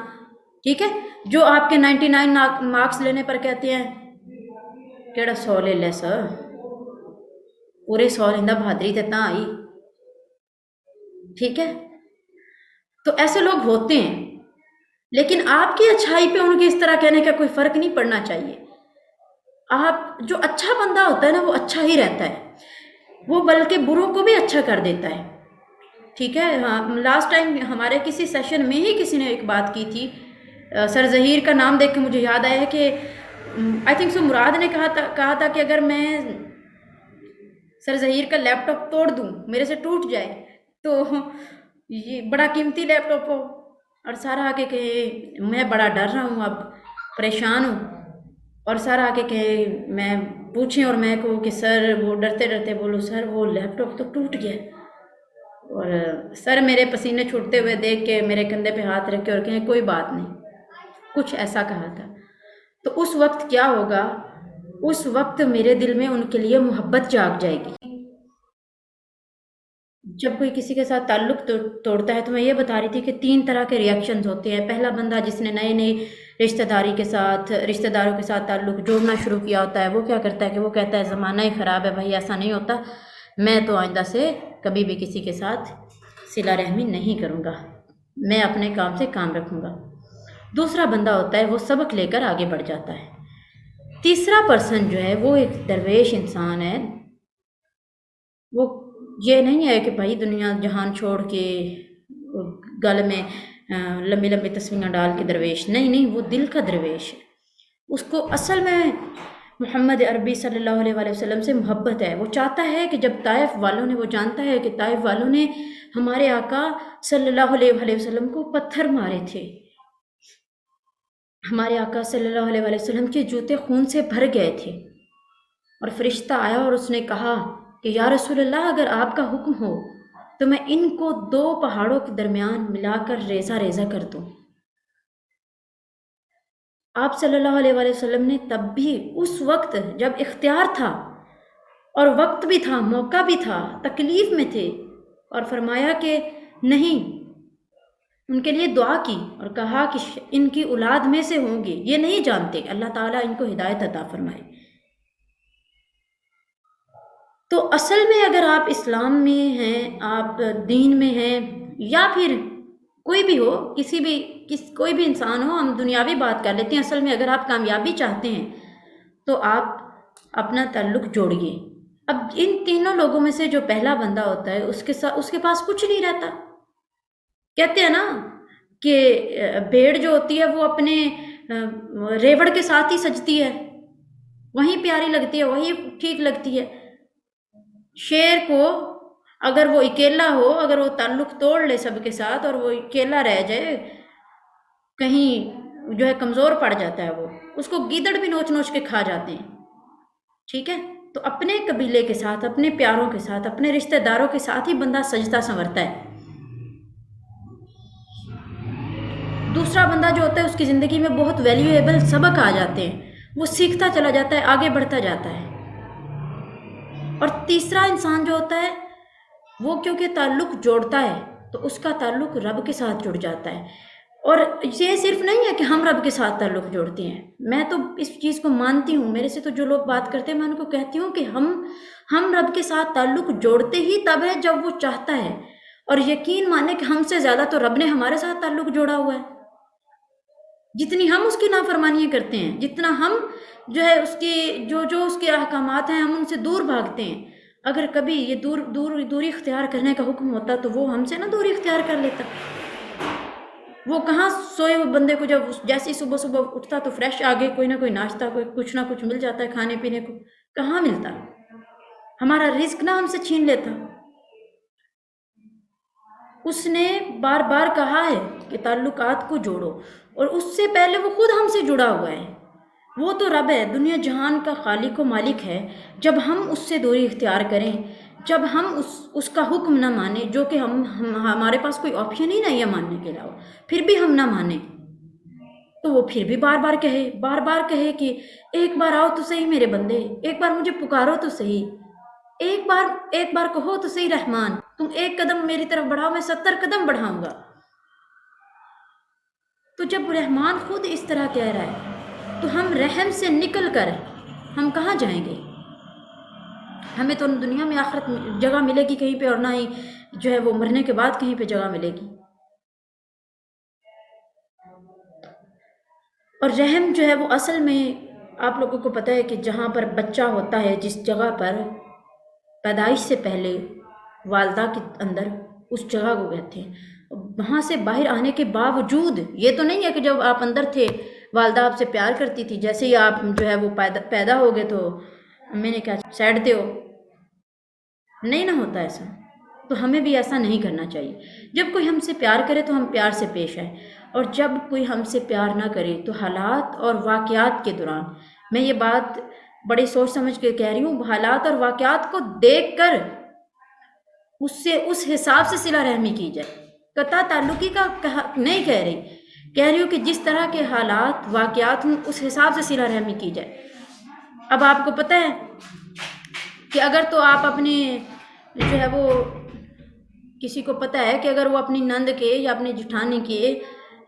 ٹھیک ہے؟ جو آپ کے 99 مارکس لینے پر کہتے ہیں کیڑا 100 لے لے سر، پورے 100 لیندہ بہادری تے تاں آئی، ٹھیک ہے؟ تو ایسے لوگ ہوتے ہیں، لیکن آپ کی اچھائی پہ ان کے اس طرح کہنے کا کوئی فرق نہیں پڑنا چاہیے۔ آپ جو اچھا بندہ ہوتا ہے نا وہ اچھا ہی رہتا ہے، وہ بلکہ بروں کو بھی اچھا کر دیتا ہے، ٹھیک ہے؟ ہاں، لاسٹ ٹائم ہمارے کسی سیشن میں ہی کسی نے ایک بات کی تھی، سر ظہیر کا نام دیکھ کے مجھے یاد آیا ہے کہ آئی تھنک سو مراد نے کہا تھا کہ اگر میں سر ظہیر کا لیپ ٹاپ توڑ دوں، میرے سے ٹوٹ جائے، تو یہ بڑا قیمتی لیپ ٹاپ ہو، اور سارا آ کے کہے میں بڑا ڈر رہا ہوں، اب پریشان ہوں، اور سارا آ کے کہے میں پوچھیں اور میں کہوں کہ سر، وہ ڈرتے ڈرتے بولو سر وہ لیپ ٹاپ تو ٹوٹ گیا، اور سر میرے پسینے چھوٹتے ہوئے دیکھ کے میرے کندھے پہ ہاتھ رکھ کے اور کہیں کوئی بات نہیں، کچھ ایسا کہا تھا۔ تو اس وقت کیا ہوگا، اس وقت میرے دل میں ان کے لیے محبت جاگ جائے گی۔ جب کوئی کسی کے ساتھ تعلق توڑتا ہے تو میں یہ بتا رہی تھی کہ 3 طرح کے ریئیکشنز ہوتے ہیں۔ پہلا بندہ جس نے نئی رشتہ داروں کے ساتھ تعلق جوڑنا شروع کیا ہوتا ہے، وہ کیا کرتا ہے کہ وہ کہتا ہے زمانہ ہی خراب ہے بھائی، ایسا نہیں ہوتا، میں تو آئندہ سے کبھی بھی کسی کے ساتھ صلہ رحمی نہیں کروں گا، میں اپنے کام سے کام رکھوں گا۔ دوسرا بندہ ہوتا ہے وہ سبق لے کر آگے بڑھ جاتا ہے۔ تیسرا پرسن جو ہے وہ ایک درویش انسان ہے، وہ یہ نہیں ہے کہ بھائی دنیا جہان چھوڑ کے گل میں لمبی لمبی تصویریں ڈال کے درویش، نہیں، وہ دل کا درویش ہے۔ اس کو اصل میں محمد عربی صلی اللہ علیہ وآلہ وسلم سے محبت ہے۔ وہ چاہتا ہے کہ جب طائف والوں نے، وہ جانتا ہے کہ طائف والوں نے ہمارے آقا صلی اللہ علیہ وآلہ وسلم کو پتھر مارے تھے، ہمارے آقا صلی اللہ علیہ وآلہ وسلم کے جوتے خون سے بھر گئے تھے، اور فرشتہ آیا اور اس نے کہا کہ یا رسول اللہ اگر آپ کا حکم ہو تو میں ان کو 2 پہاڑوں کے درمیان ملا کر ریزہ ریزہ کر دوں۔ آپ صلی اللہ علیہ وآلہ وسلم نے تب بھی اس وقت جب اختیار تھا اور وقت بھی تھا، موقع بھی تھا، تکلیف میں تھے، اور فرمایا کہ نہیں، ان کے لیے دعا کی اور کہا کہ ان کی اولاد میں سے ہوں گے، یہ نہیں جانتے، اللہ تعالیٰ ان کو ہدایت عطا فرمائے۔ تو اصل میں اگر آپ اسلام میں ہیں، آپ دین میں ہیں، یا پھر کوئی بھی ہو، کوئی بھی انسان ہو، ہم دنیاوی بات کر لیتے ہیں، اصل میں اگر آپ کامیابی چاہتے ہیں تو آپ اپنا تعلق جوڑیے۔ اب ان تینوں لوگوں میں سے جو پہلا بندہ ہوتا ہے اس کے پاس کچھ نہیں رہتا۔ کہتے ہیں نا کہ بھیڑ جو ہوتی ہے وہ اپنے ریوڑ کے ساتھ ہی سجتی ہے، وہیں پیاری لگتی ہے، وہی ٹھیک لگتی ہے۔ شیر کو اگر وہ اکیلا ہو، اگر وہ تعلق توڑ لے سب کے ساتھ اور وہ اکیلا رہ جائے، کہیں جو ہے کمزور پڑ جاتا ہے، وہ اس کو گیدڑ بھی نوچ نوچ کے کھا جاتے ہیں، ٹھیک ہے؟ تو اپنے قبیلے کے ساتھ، اپنے پیاروں کے ساتھ، اپنے رشتہ داروں کے ساتھ ہی بندہ سجتا سنورتا ہے۔ دوسرا بندہ جو ہوتا ہے اس کی زندگی میں بہت ویلیویبل سبق آ جاتے ہیں، وہ سیکھتا چلا جاتا ہے، آگے بڑھتا جاتا ہے۔ اور تیسرا انسان جو ہوتا ہے وہ کیونکہ تعلق جوڑتا ہے تو اس کا تعلق رب کے ساتھ جڑ جاتا ہے۔ اور یہ صرف نہیں ہے کہ ہم رب کے ساتھ تعلق جوڑتے ہیں، میں تو اس چیز کو مانتی ہوں، میرے سے تو جو لوگ بات کرتے ہیں میں ان کو کہتی ہوں کہ ہم رب کے ساتھ تعلق جوڑتے ہی تب ہے جب وہ چاہتا ہے، اور یقین مانے کہ ہم سے زیادہ تو رب نے ہمارے ساتھ تعلق جوڑا ہوا ہے۔ جتنی ہم اس کی نافرمانیاں کرتے ہیں، جتنا ہم جو ہے اس کی جو اس کے احکامات ہیں ہم ان سے دور بھاگتے ہیں، اگر کبھی یہ دوری اختیار کرنے کا حکم ہوتا تو وہ ہم سے نہ دوری اختیار کر لیتا۔ وہ کہاں سوئے ہوئے بندے کو جب جیسے صبح صبح اٹھتا تو فریش آگے کوئی نہ کوئی ناشتہ، کچھ نہ کچھ مل جاتا ہے کھانے پینے کو، کہاں ملتا؟ ہمارا رزق نہ ہم سے چھین لیتا۔ اس نے بار بار کہا ہے کہ تعلقات کو جوڑو، اور اس سے پہلے وہ خود ہم سے جڑا ہوا ہے، وہ تو رب ہے، دنیا جہان کا خالق و مالک ہے۔ جب ہم اس سے دوری اختیار کریں، جب ہم اس کا حکم نہ مانیں، جو کہ ہمارے پاس کوئی آپشن ہی نہیں ہے ماننے کے علاوہ، پھر بھی ہم نہ مانیں، تو وہ پھر بھی بار بار کہے کہ ایک بار آؤ تو صحیح میرے بندے، ایک بار مجھے پکارو تو صحیح، ایک بار کہو تو صحیح رحمان، تم ایک قدم میری طرف بڑھاؤ میں 70 قدم بڑھاؤں گا۔ تو جب رحمان خود اس طرح کہہ رہا ہے تو ہم رحم سے نکل کر ہم کہاں جائیں گے؟ ہمیں تو دنیا میں آخرت جگہ ملے گی کہیں پہ، اور نہ ہی جو ہے وہ مرنے کے بعد کہیں پہ جگہ ملے گی۔ اور رحم جو ہے وہ اصل میں آپ لوگوں کو پتہ ہے کہ جہاں پر بچہ ہوتا ہے، جس جگہ پر پیدائش سے پہلے والدہ کے اندر، اس جگہ کو کہتے ہیں۔ وہاں سے باہر آنے کے باوجود یہ تو نہیں ہے کہ جب آپ اندر تھے والدہ آپ سے پیار کرتی تھی، جیسے ہی آپ جو ہے وہ پیدا ہو گئے تو میں نے کہا سائڈ دے ہو، نہیں نہ ہوتا ایسا۔ تو ہمیں بھی ایسا نہیں کرنا چاہیے۔ جب کوئی ہم سے پیار کرے تو ہم پیار سے پیش آئیں، اور جب کوئی ہم سے پیار نہ کرے تو حالات اور واقعات کے دوران، میں یہ بات بڑی سوچ سمجھ کے کہہ رہی ہوں، حالات اور واقعات کو دیکھ کر اس سے اس حساب سے صلہ رحمی کی جائے. قطع تعلقی کا نہیں کہہ رہی ہوں کہ جس طرح کے حالات واقعات ہوں اس حساب سے صلہ رحمی کی جائے. اب آپ کو پتہ ہے کہ اگر تو آپ اپنی جو ہے وہ کسی کو پتہ ہے کہ اگر وہ اپنی نند کے یا اپنی جٹھانی کے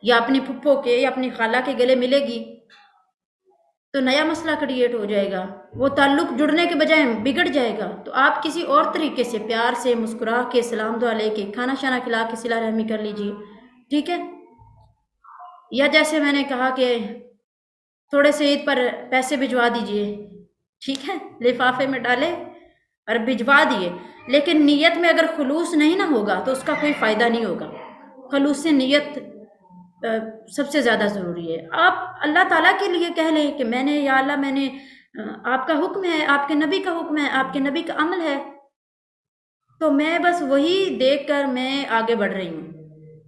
یا اپنی پھپھو کے یا اپنی خالہ کے گلے ملے گی تو نیا مسئلہ کریٹ ہو جائے گا، وہ تعلق جڑنے کے بجائے بگڑ جائے گا. تو آپ کسی اور طریقے سے پیار سے مسکرا کے سلام دعا لے کے کھانا شانا کھلا کے صلہ رحمی کر لیجیے، ٹھیک ہے. یا جیسے میں نے کہا کہ تھوڑے سے عید پر پیسے بھجوا دیجیے، ٹھیک ہے، لفافے میں ڈالے اور بھجوا دیے. لیکن نیت میں اگر خلوص نہیں نہ ہوگا تو اس کا کوئی فائدہ نہیں ہوگا. خلوص نیت سب سے زیادہ ضروری ہے. آپ اللہ تعالیٰ کے لیے کہہ لیں کہ میں نے یا اللہ میں نے آپ کا حکم ہے، آپ کے نبی کا حکم ہے، آپ کے نبی کا عمل ہے، تو میں بس وہی دیکھ کر میں آگے بڑھ رہی ہوں.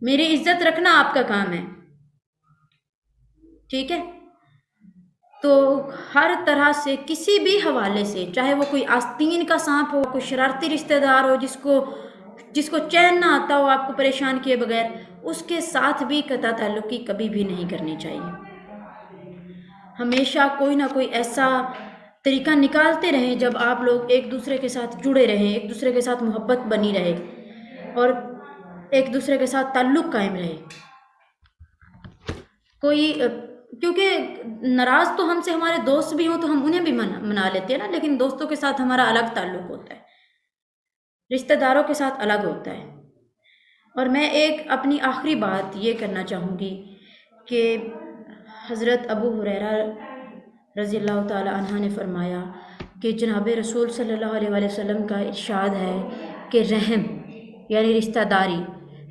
میری عزت رکھنا آپ کا کام ہے، ٹھیک ہے. تو ہر طرح سے کسی بھی حوالے سے، چاہے وہ کوئی آستین کا سانپ ہو، کوئی شرارتی رشتہ دار ہو جس کو چین نہ آتا ہو آپ کو پریشان کیے بغیر، اس کے ساتھ بھی قطع تعلقی کبھی بھی نہیں کرنی چاہیے. ہمیشہ کوئی نہ کوئی ایسا طریقہ نکالتے رہیں جب آپ لوگ ایک دوسرے کے ساتھ جڑے رہیں، ایک دوسرے کے ساتھ محبت بنی رہے اور ایک دوسرے کے ساتھ تعلق قائم رہے. کیونکہ ناراض تو ہم سے ہمارے دوست بھی ہوں تو ہم انہیں بھی منا لیتے ہیں نا، لیکن دوستوں کے ساتھ ہمارا الگ تعلق ہوتا ہے، رشتہ داروں کے ساتھ الگ ہوتا ہے. اور میں ایک اپنی آخری بات یہ کرنا چاہوں گی کہ حضرت ابو ہریرہ رضی اللہ تعالی عنہ نے فرمایا کہ جناب رسول صلی اللہ علیہ وآلہ وسلم کا ارشاد ہے کہ رحم یعنی رشتہ داری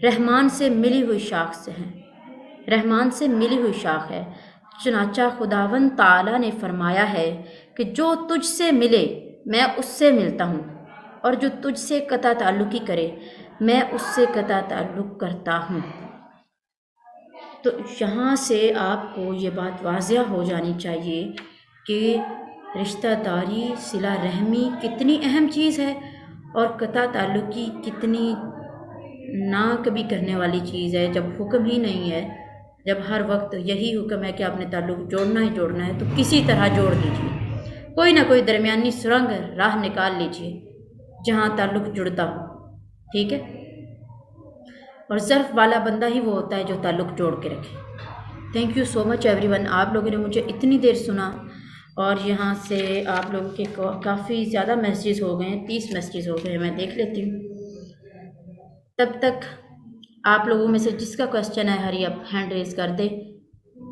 رحمان سے ملی ہوئی شاخ سے ہے، رحمان سے ملی ہوئی شاخ ہے. چنانچہ خداوند تعالیٰ نے فرمایا ہے کہ جو تجھ سے ملے میں اس سے ملتا ہوں، اور جو تجھ سے قطع تعلقی کرے میں اس سے قطع تعلق کرتا ہوں. تو یہاں سے آپ کو یہ بات واضح ہو جانی چاہیے کہ رشتہ داری صلہ رحمی کتنی اہم چیز ہے اور قطع تعلقی کتنی نہ کبھی کرنے والی چیز ہے. جب حکم ہی نہیں ہے، جب ہر وقت یہی حکم ہے کہ آپ نے تعلق جوڑنا ہی جوڑنا ہے، تو کسی طرح جوڑ لیجیے، کوئی نہ کوئی درمیانی سرنگ راہ نکال لیجیے جہاں تعلق جڑتا ہو، ٹھیک ہے. اور ظرف والا بندہ ہی وہ ہوتا ہے جو تعلق جوڑ کے رکھے. Thank you so much every one. آپ لوگوں نے مجھے اتنی دیر سنا اور یہاں سے آپ لوگوں کے کافی زیادہ میسیجز ہو گئے ہیں، 30 میسیجز ہو گئے ہیں، میں دیکھ لیتی ہوں. تب تک آپ لوگوں میں سے جس کا کویسچن ہے ہری اپ ہینڈ ریز کر دے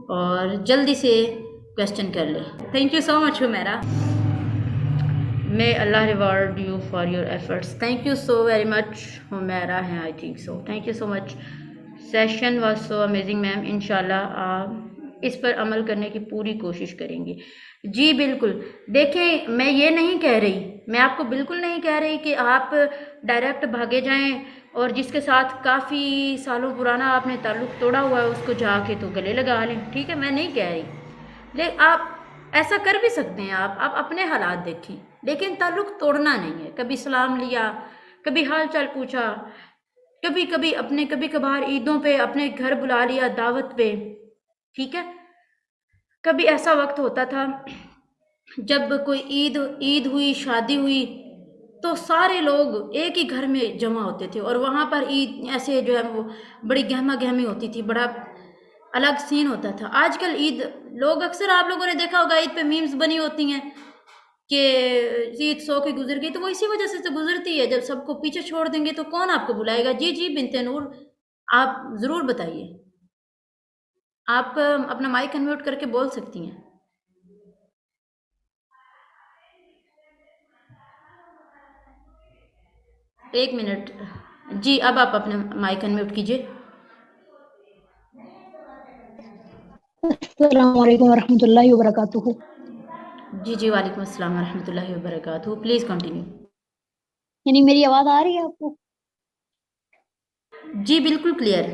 اور جلدی سے کویسچن کر لے. Thank you so much Humaira. May Allah reward you for your efforts. Thank you so very much, Humaira ہے I think so. Thank you so much. Session was so amazing ma'am. انشاءاللہ اس پر عمل کرنے کی پوری کوشش کریں گے. جی بالکل. دیکھیں میں یہ نہیں کہہ رہی، میں آپ کو بالکل نہیں کہہ رہی کہ آپ ڈائریکٹ بھاگے جائیں اور جس کے ساتھ کافی سالوں پرانا آپ نے تعلق توڑا ہوا ہے اس کو جا کے تو گلے لگا لیں، ٹھیک ہے، میں نہیں کہہ رہی. لیکن آپ ایسا کر بھی سکتے ہیں، آپ اپنے حالات دیکھیں، لیکن تعلق توڑنا نہیں ہے. کبھی سلام لیا، کبھی حال چال پوچھا، کبھی کبھی کبھار عیدوں پہ اپنے گھر بلا لیا دعوت پہ، ٹھیک ہے. کبھی ایسا وقت ہوتا تھا جب کوئی عید ہوئی، شادی ہوئی تو سارے لوگ ایک ہی گھر میں جمع ہوتے تھے اور وہاں پر عید ایسے جو ہے وہ بڑی گہما گہمی ہوتی تھی، بڑا الگ سین ہوتا تھا. آج کل عید لوگ اکثر آپ لوگوں نے دیکھا ہوگا عید پہ میمز بنی ہوتی ہیں کہ عید 100 کی گزر گئی، تو وہ اسی وجہ سے گزرتی ہے. جب سب کو پیچھے چھوڑ دیں گے تو کون آپ کو بلائے گا. جی بنت نور آپ ضرور بتائیے، آپ اپنا مائک انمیوٹ کر کے بول سکتی ہیں. ایک منٹ جی، اب آپ اپنا مائک انمیوٹ کیجیے. السلام علیکم ورحمۃ اللہ وبرکاتہ. جی وعلیکم السلام ورحمۃ اللہ وبرکاتہ. Please continue. یعنی میری آواز آ رہی ہے آپ کو؟ جی بالکل کلیئر.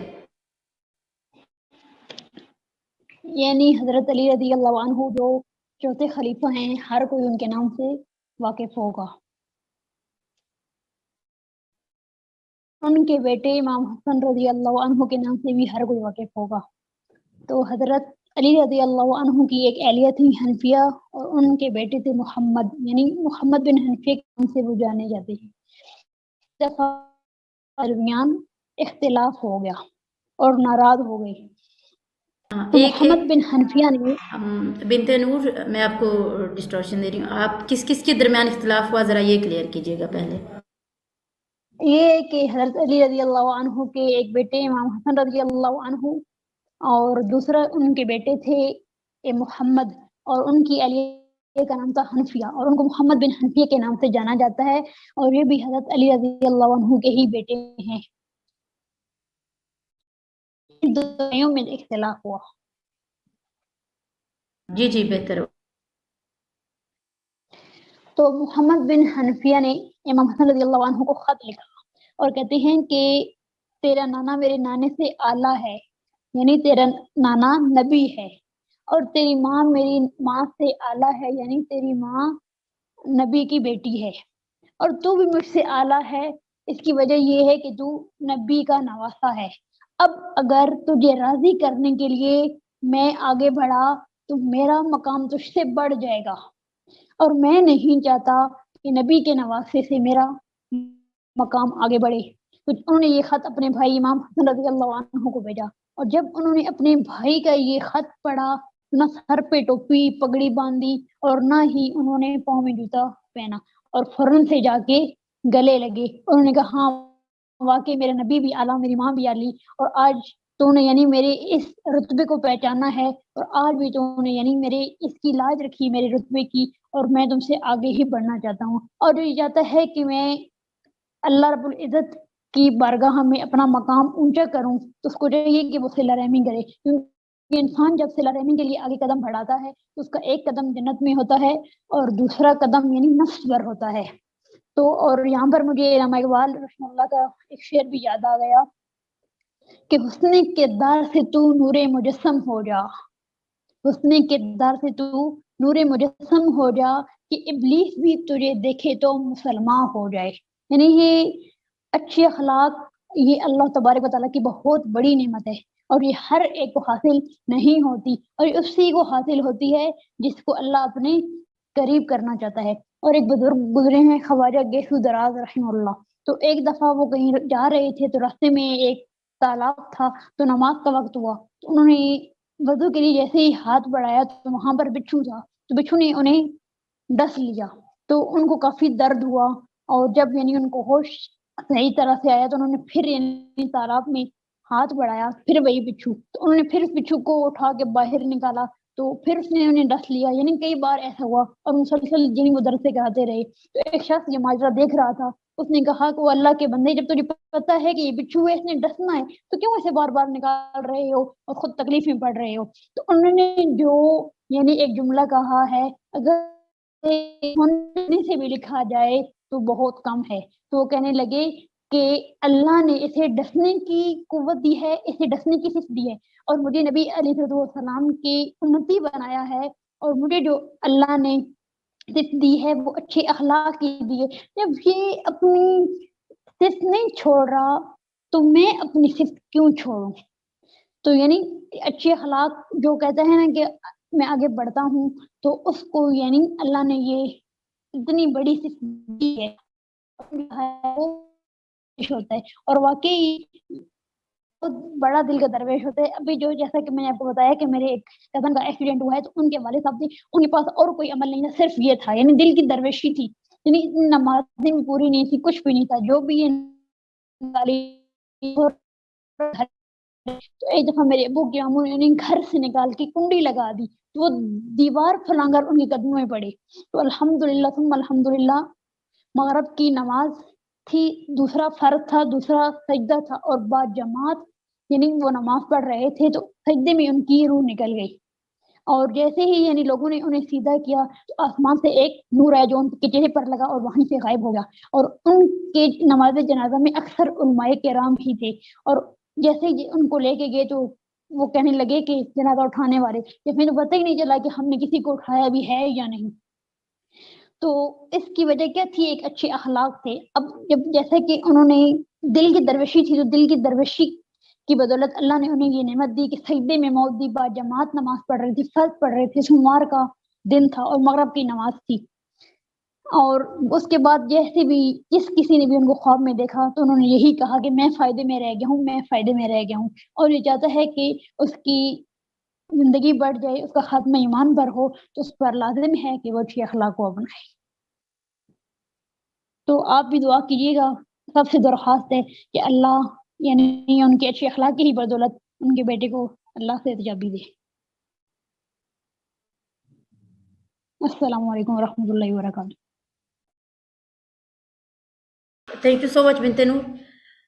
یعنی حضرت علی رضی اللہ عنہ جو چوتھے خلیفہ ہیں، ہر کوئی ان کے نام سے واقف ہوگا. ان کے بیٹے امام حسن رضی اللہ عنہ کے نام سے بھی ہر کوئی واقف ہوگا. تو حضرت علی رضی اللہ عنہ کی ایک اہلیہ تھی حنفیہ اور ان کے بیٹے تھے محمد، یعنی محمد بن حنفیہ کے نام سے وہ جانے جاتے ہیں. دفعہ درمیان اختلاف ہو گیا اور ناراض ہو گئی. تو ایک محمد بن حنفیہ نے بنت نور، میں آپ کو ڈسٹورشن دے رہی ہوں، آپ کس کس کے درمیان اختلاف ہوا ذرا یہ کلیئر کیجیے گا پہلے. یہ کہ حضرت علی رضی اللہ عنہ کے ایک بیٹے امام حسن رضی اللہ عنہ اور دوسرا ان کے بیٹے تھے محمد، اور ان کی علی کا نام تھا حنفیہ اور ان کو محمد بن حنفیہ کے نام سے جانا جاتا ہے، اور یہ بھی حضرت علی رضی اللہ عنہ کے ہی بیٹے ہیں. دونوں میں اختلاف ہوا. جی جی بہتر. تو محمد بن حنفیہ نے امام حسن رضی اللہ عنہ کو خط لکھا اور کہتے ہیں کہ تیرا نانا میرے نانے سے اعلیٰ ہے، یعنی تیرا نانا نبی ہے، اور تیری ماں میری ماں سے اعلیٰ ہے، یعنی تیری ماں نبی کی بیٹی ہے، اور تو بھی مجھ سے اعلیٰ ہے. اس کی وجہ یہ ہے کہ تو نبی کا نواسا ہے. اب اگر تجھے راضی کرنے کے لیے میں آگے بڑھا تو میرا مقام تجھ سے بڑھ جائے گا، اور میں نہیں چاہتا کہ نبی کے نواسے سے میرا مقام آگے بڑھے. تو انہوں نے یہ خط اپنے بھائی امام حسن رضی اللہ عنہ کو بھیجا، اور جب انہوں نے اپنے بھائی کا یہ خط پڑھا، نہ سر پہ ٹوپی پگڑی باندھی اور نہ ہی انہوں نے پاؤں میں جوتا پہنا، اور فوراً سے جا کے گلے لگے. انہوں نے کہا ہاں واقعی میرے نبی بھی اعلیٰ، میری ماں بھی اعلیٰ، اور آج تو نے یعنی میرے اس رتبے کو پہچانا ہے، اور آج بھی تو نے یعنی میرے اس کی لاج رکھی میرے رتبے کی، اور میں تم سے آگے ہی بڑھنا چاہتا ہوں، اور یہ چاہتا ہے کہ میں اللہ رب العزت کی بارگاہ میں اپنا مقام اونچا کروں. تو اس کو چاہیے کہ وہ صلہ رحمی کرے، کیونکہ انسان جب صلہ رحمی کے لیے آگے قدم بڑھاتا ہے تو اس کا ایک قدم جنت میں ہوتا ہے اور دوسرا قدم یعنی نفس پر ہوتا ہے. تو اور یہاں پر مجھے علامہ اقبال رحمہ اللہ کا ایک شعر بھی یاد آ گیا کہ حسن کردار سے تو نور مجسم ہو جا، حسن کردار سے تو نور مجسم ہو جا، کہ ابلیس بھی تجھے دیکھے تو مسلمان ہو جائے. یعنی یہ اچھے اخلاق یہ اللہ تبارک و تعالیٰ کی بہت بڑی نعمت ہے، اور یہ ہر ایک کو حاصل نہیں ہوتی، اور اسی کو حاصل ہوتی ہے جس کو اللہ اپنے قریب کرنا چاہتا ہے. اور ایک بزرگ گزرے ہیں خواجہ گیسو دراز رحمہ اللہ. تو ایک دفعہ وہ کہیں جا رہے تھے تو راستے میں ایک تالاب تھا، تو نماز کا وقت ہوا، تو انہوں نے وضو کے لیے جیسے ہی ہاتھ بڑھایا تو وہاں پر بچھو تھا، تو بچھو نے انہیں ڈس لیا. تو ان کو کافی درد ہوا، اور جب یعنی ان کو ہوش صحیح طرح سے آیا تو انہوں نے پھر یعنی تالاب میں ہاتھ بڑھایا، پھر وہی بچھو، تو انہوں نے پھر اس بچھو کو اٹھا کے باہر نکالا تو پھر اس نے انہیں ڈس لیا. یعنی کئی بار ایسا ہوا اور مسلسل یعنی وہ درد سے کراتے رہے. تو ایک شخص یہ ماجرا دیکھ رہا تھا، اس نے کہا کہ وہ اللہ کے بندے، جب تجھے پتا ہے کہ یہ بچھو ہے اس نے ڈسنا ہے تو کیوں اسے بار بار نکال رہے ہو اور خود تکلیف میں پڑ رہے ہو. تو انہوں نے جو یعنی ایک جملہ کہا ہے، اگر ہونے سے بھی لکھا جائے تو بہت کم ہے. تو وہ کہنے لگے کہ اللہ نے اسے ڈسنے کی قوت دی ہے، اسے ڈسنے کی صفت دی ہے، اور مجھے نبی علیہ السلام کی امتی بنایا ہے، اور مجھے جو اللہ نے صفت دی ہے وہ اچھے اخلاق کی دی ہے. جب یہ اپنی صفت نہیں چھوڑ رہا تو میں اپنی صفت کیوں چھوڑوں. تو یعنی اچھے اخلاق جو کہتے ہیں نا کہ میں آگے بڑھتا ہوں، تو اس کو یعنی اللہ نے یہ اتنی بڑی صفت دی ہے ہوتا ہے، اور واقعی بہت بڑا دل کا درویش ہوتا ہے. ابھی جو جیسا کہ میں نے آپ کو بتایا کہ میرے ایک کزن کا ایکسیڈنٹ ہوا ہے، تو ان کے والد صاحب تھے، ان کے پاس اور کوئی عمل نہیں تھا، صرف یہ تھا، یعنی دل کی درویشی تھی، یعنی نمازیں بھی پوری نہیں تھی، کچھ بھی نہیں تھا، جو بھی تو ایک دفعہ میرے ابو کی امو نے گھر سے نکال کے کنڈی لگا دی، تو وہ دیوار پھلانگر ان کے قدموں میں پڑے. تو الحمدللہ ثم الحمدللہ مغرب کی نماز تھی، دوسرا فرض تھا، دوسرا سجدہ تھا، اور بعد جماعت یعنی وہ نماز پڑھ رہے تھے تو سجدے میں ان کی روح نکل گئی، اور جیسے ہی یعنی لوگوں نے انہیں سیدھا کیا تو آسمان سے ایک نور آیا جو ان کے چہرے پر لگا اور وہیں سے غائب ہو گیا. اور ان کے نماز جنازہ میں اکثر علماء کرام ہی تھے، اور جیسے ہی ان کو لے کے گئے تو وہ کہنے لگے کہ جنازہ اٹھانے والے کہ ہمیں تو پتہ ہی نہیں چلا کہ ہم نے کسی کو اٹھایا بھی ہے یا نہیں. تو اس کی وجہ کیا تھی؟ ایک اچھے اخلاق تھے. اب جب جیسے کہ انہوں نے دل کی درویشی تھی، تو دل کی درویشی کی بدولت اللہ نے انہیں یہ نعمت دی کہ سجدے میں موت دی، با جماعت نماز پڑھ رہی تھی، فرض پڑھ رہے تھے، سوموار کا دن تھا اور مغرب کی نماز تھی. اور اس کے بعد جیسے بھی جس کسی نے بھی ان کو خواب میں دیکھا تو انہوں نے یہی کہا کہ میں فائدے میں رہ گیا ہوں، میں فائدے میں رہ گیا ہوں. اور یہ چاہتا ہے کہ اس کی زندگی بڑھ جائے، اس کا خاتمہ ایمان پر ہو، تو اس پر لازم ہے کہ وہ اچھی اخلاق کو اپنائے. تو آپ بھی دعا کیجیے گا. سب سے درخواست ہے کہ اللہ یعنی ان کی اچھی اخلاق کی ہی بدولت ان کے بیٹے کو اللہ سے تجابی دے. السلام علیکم ورحمۃ اللہ وبرکاتہ. تھینک یو سو مچ بنت نور.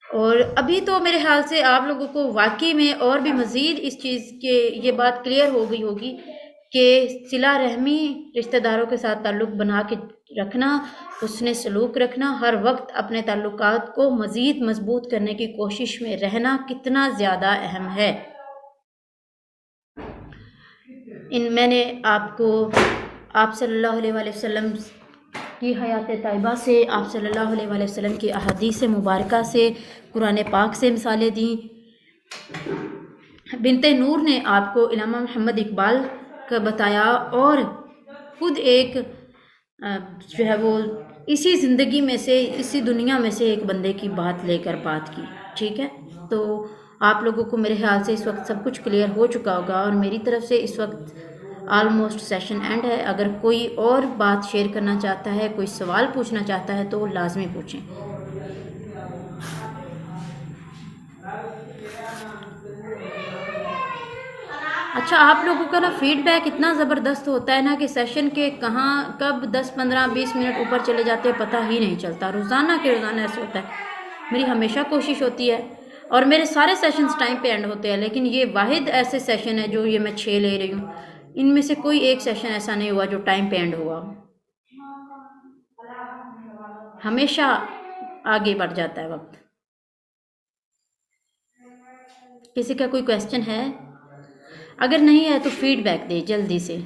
اور ابھی تو میرے خیال سے آپ لوگوں کو واقعی میں اور بھی مزید اس چیز کے یہ بات کلیئر ہو گئی ہوگی کہ صلہ رحمی، رشتہ داروں کے ساتھ تعلق بنا کے رکھنا، حسن سلوک رکھنا، ہر وقت اپنے تعلقات کو مزید مضبوط کرنے کی کوشش میں رہنا کتنا زیادہ اہم ہے. میں نے آپ کو آپ صلی اللہ علیہ وآلہ وسلم کی حیات طیبہ سے، آپ صلی اللہ علیہ وآلہ وسلم کی احادیث مبارکہ سے، قرآن پاک سے مثالیں دیں. بنت نور نے آپ کو علامہ محمد اقبال کا بتایا اور خود ایک جو ہے وہ اسی زندگی میں سے، اسی دنیا میں سے ایک بندے کی بات لے کر بات کی. ٹھیک ہے، تو آپ لوگوں کو میرے خیال سے اس وقت سب کچھ کلیئر ہو چکا ہوگا، اور میری طرف سے اس وقت آلموسٹ سیشن اینڈ ہے. اگر کوئی اور بات شیئر کرنا چاہتا ہے، کوئی سوال پوچھنا چاہتا ہے تو لازمی پوچھیں. اچھا، آپ لوگوں کا نا فیڈ بیک اتنا زبردست ہوتا ہے نا کہ سیشن کے کہاں کب 10 15 20 منٹ اوپر چلے جاتے ہیں پتہ ہی نہیں چلتا. روزانہ کے روزانہ ایسے ہوتا ہے. میری ہمیشہ کوشش ہوتی ہے، اور میرے سارے سیشنز ٹائم پہ اینڈ ہوتے ہیں، لیکن یہ واحد ایسے سیشن ہے جو یہ میں 6 لے رہی ہوں، ان میں سے کوئی ایک سیشن ایسا نہیں ہوا جو ٹائم پہ اینڈ ہوا. ہمیشہ آگے بڑھ جاتا ہے وقت. کسی کا کوئی کویسچن ہے؟ اگر نہیں ہے تو فیڈ بیک دے جلدی سے.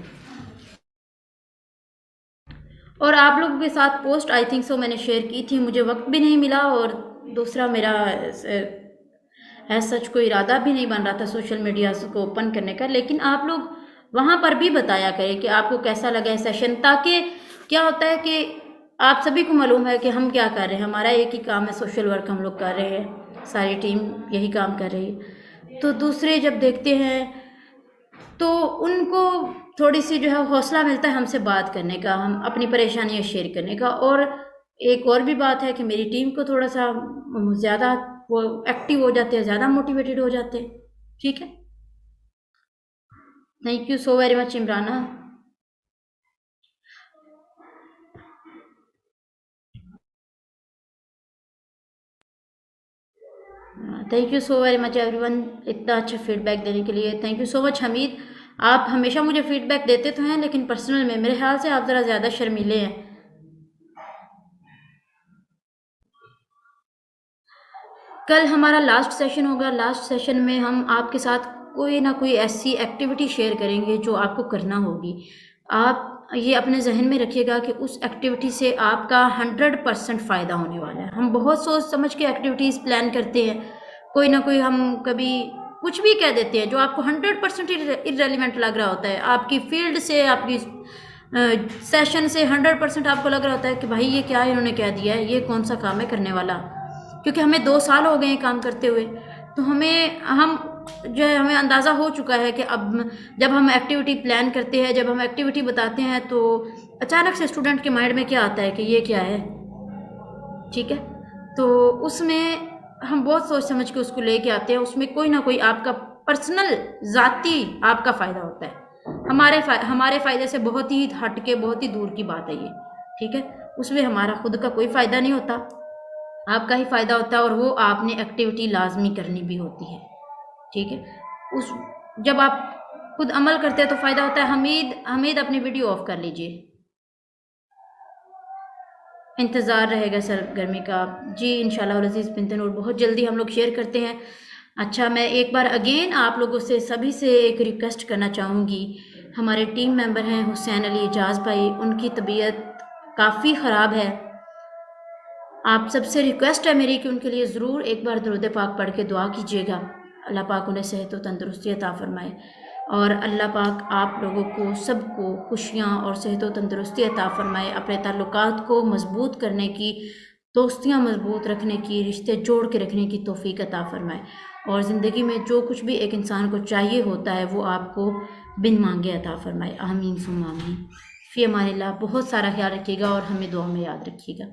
اور آپ لوگوں کے ساتھ پوسٹ آئی تھنک سو میں نے شیئر کی تھی، مجھے وقت بھی نہیں ملا، اور دوسرا میرا سچ کوئی ارادہ بھی نہیں بن رہا تھا سوشل میڈیا کو اوپن کرنے کا. لیکن آپ لوگ وہاں پر بھی بتایا کریں کہ آپ کو کیسا لگا ہے سیشن، تاکہ کیا ہوتا ہے کہ آپ سبھی کو معلوم ہے کہ ہم کیا کر رہے ہیں. ہمارا ایک ہی کام ہے، سوشل ورک ہم لوگ کر رہے ہیں، ساری ٹیم یہی کام کر رہی ہے. تو دوسرے جب دیکھتے ہیں تو ان کو تھوڑی سی جو ہے حوصلہ ملتا ہے ہم سے بات کرنے کا، ہم اپنی پریشانیاں شیئر کرنے کا. اور ایک اور بھی بات ہے کہ میری ٹیم کو تھوڑا سا زیادہ وہ ایکٹیو ہو جاتے ہیں، زیادہ موٹیویٹڈ ہو جاتے ہیں. ٹھیک ہے، thank you so very much Imrana. Thank you so very much every one اتنا اچھا فیڈ بیک دینے کے لیے. تھینک یو سو مچ حمید. آپ ہمیشہ مجھے فیڈ بیک دیتے تو ہیں، لیکن پرسنل میں میرے خیال سے آپ ذرا زیادہ شرمیلے ہیں. کل ہمارا لاسٹ سیشن ہوگا. لاسٹ سیشن میں ہم آپ کے ساتھ کوئی نہ کوئی ایسی ایکٹیویٹی شیئر کریں گے جو آپ کو کرنا ہوگی. آپ یہ اپنے ذہن میں رکھیے گا کہ اس ایکٹیویٹی سے آپ کا 100% فائدہ ہونے والا ہے. ہم بہت سوچ سمجھ کے ایکٹیویٹیز پلان کرتے ہیں، کوئی نہ کوئی ہم کبھی کچھ بھی کہہ دیتے ہیں جو آپ کو 100% irrelevant لگ رہا ہوتا ہے. آپ کی فیلڈ سے، آپ کی سیشن سے 100% آپ کو لگ رہا ہوتا ہے کہ بھائی یہ کیا انہوں نے کہہ دیا ہے، یہ کون سا کام ہے کرنے والا. کیونکہ ہمیں 2 سال ہو گئے ہیں کام کرتے ہوئے، تو ہم جو ہے ہمیں اندازہ ہو چکا ہے کہ اب جب ہم ایکٹیویٹی پلان کرتے ہیں، جب ہم ایکٹیویٹی بتاتے ہیں، تو اچانک سے اسٹوڈنٹ کے مائنڈ میں کیا آتا ہے کہ یہ کیا ہے. ٹھیک ہے، تو اس میں ہم بہت سوچ سمجھ کے اس کو لے کے آتے ہیں. اس میں کوئی نہ کوئی آپ کا پرسنل ذاتی آپ کا فائدہ ہوتا ہے. ہمارے فائدے سے بہت ہی ہٹ کے، بہت ہی دور کی بات ہے یہ. ٹھیک ہے، اس میں ہمارا خود کا کوئی فائدہ نہیں ہوتا، آپ کا ہی فائدہ ہوتا ہے، اور وہ آپ نے ایکٹیویٹی لازمی کرنی بھی ہوتی ہے. ٹھیک ہے، جب آپ خود عمل کرتے ہیں تو فائدہ ہوتا ہے. حمید اپنی ویڈیو آف کر لیجئے، انتظار رہے گا سرگرمی کا. جی انشاءاللہ العزیز بنت نور بہت جلدی ہم لوگ شیئر کرتے ہیں. اچھا، میں ایک بار اگین آپ لوگوں سے سبھی سے ایک ریکویسٹ کرنا چاہوں گی. ہمارے ٹیم ممبر ہیں حسین علی اعجاز بھائی، ان کی طبیعت کافی خراب ہے، آپ سب سے ریکویسٹ ہے میری کہ ان کے لیے ضرور ایک بار درود پاک پڑھ کے دعا کیجیے گا، اللہ پاک انہیں صحت و تندرستی عطا فرمائے، اور اللہ پاک آپ لوگوں کو سب کو خوشیاں اور صحت و تندرستی عطا فرمائے، اپنے تعلقات کو مضبوط کرنے کی، دوستیاں مضبوط رکھنے کی، رشتے جوڑ کے رکھنے کی توفیق عطا فرمائے، اور زندگی میں جو کچھ بھی ایک انسان کو چاہیے ہوتا ہے وہ آپ کو بن مانگے عطا فرمائے، آمین ثم آمین۔ فی امان اللہ، بہت سارا خیال رکھیے گا اور ہمیں دعا میں یاد رکھیے گا۔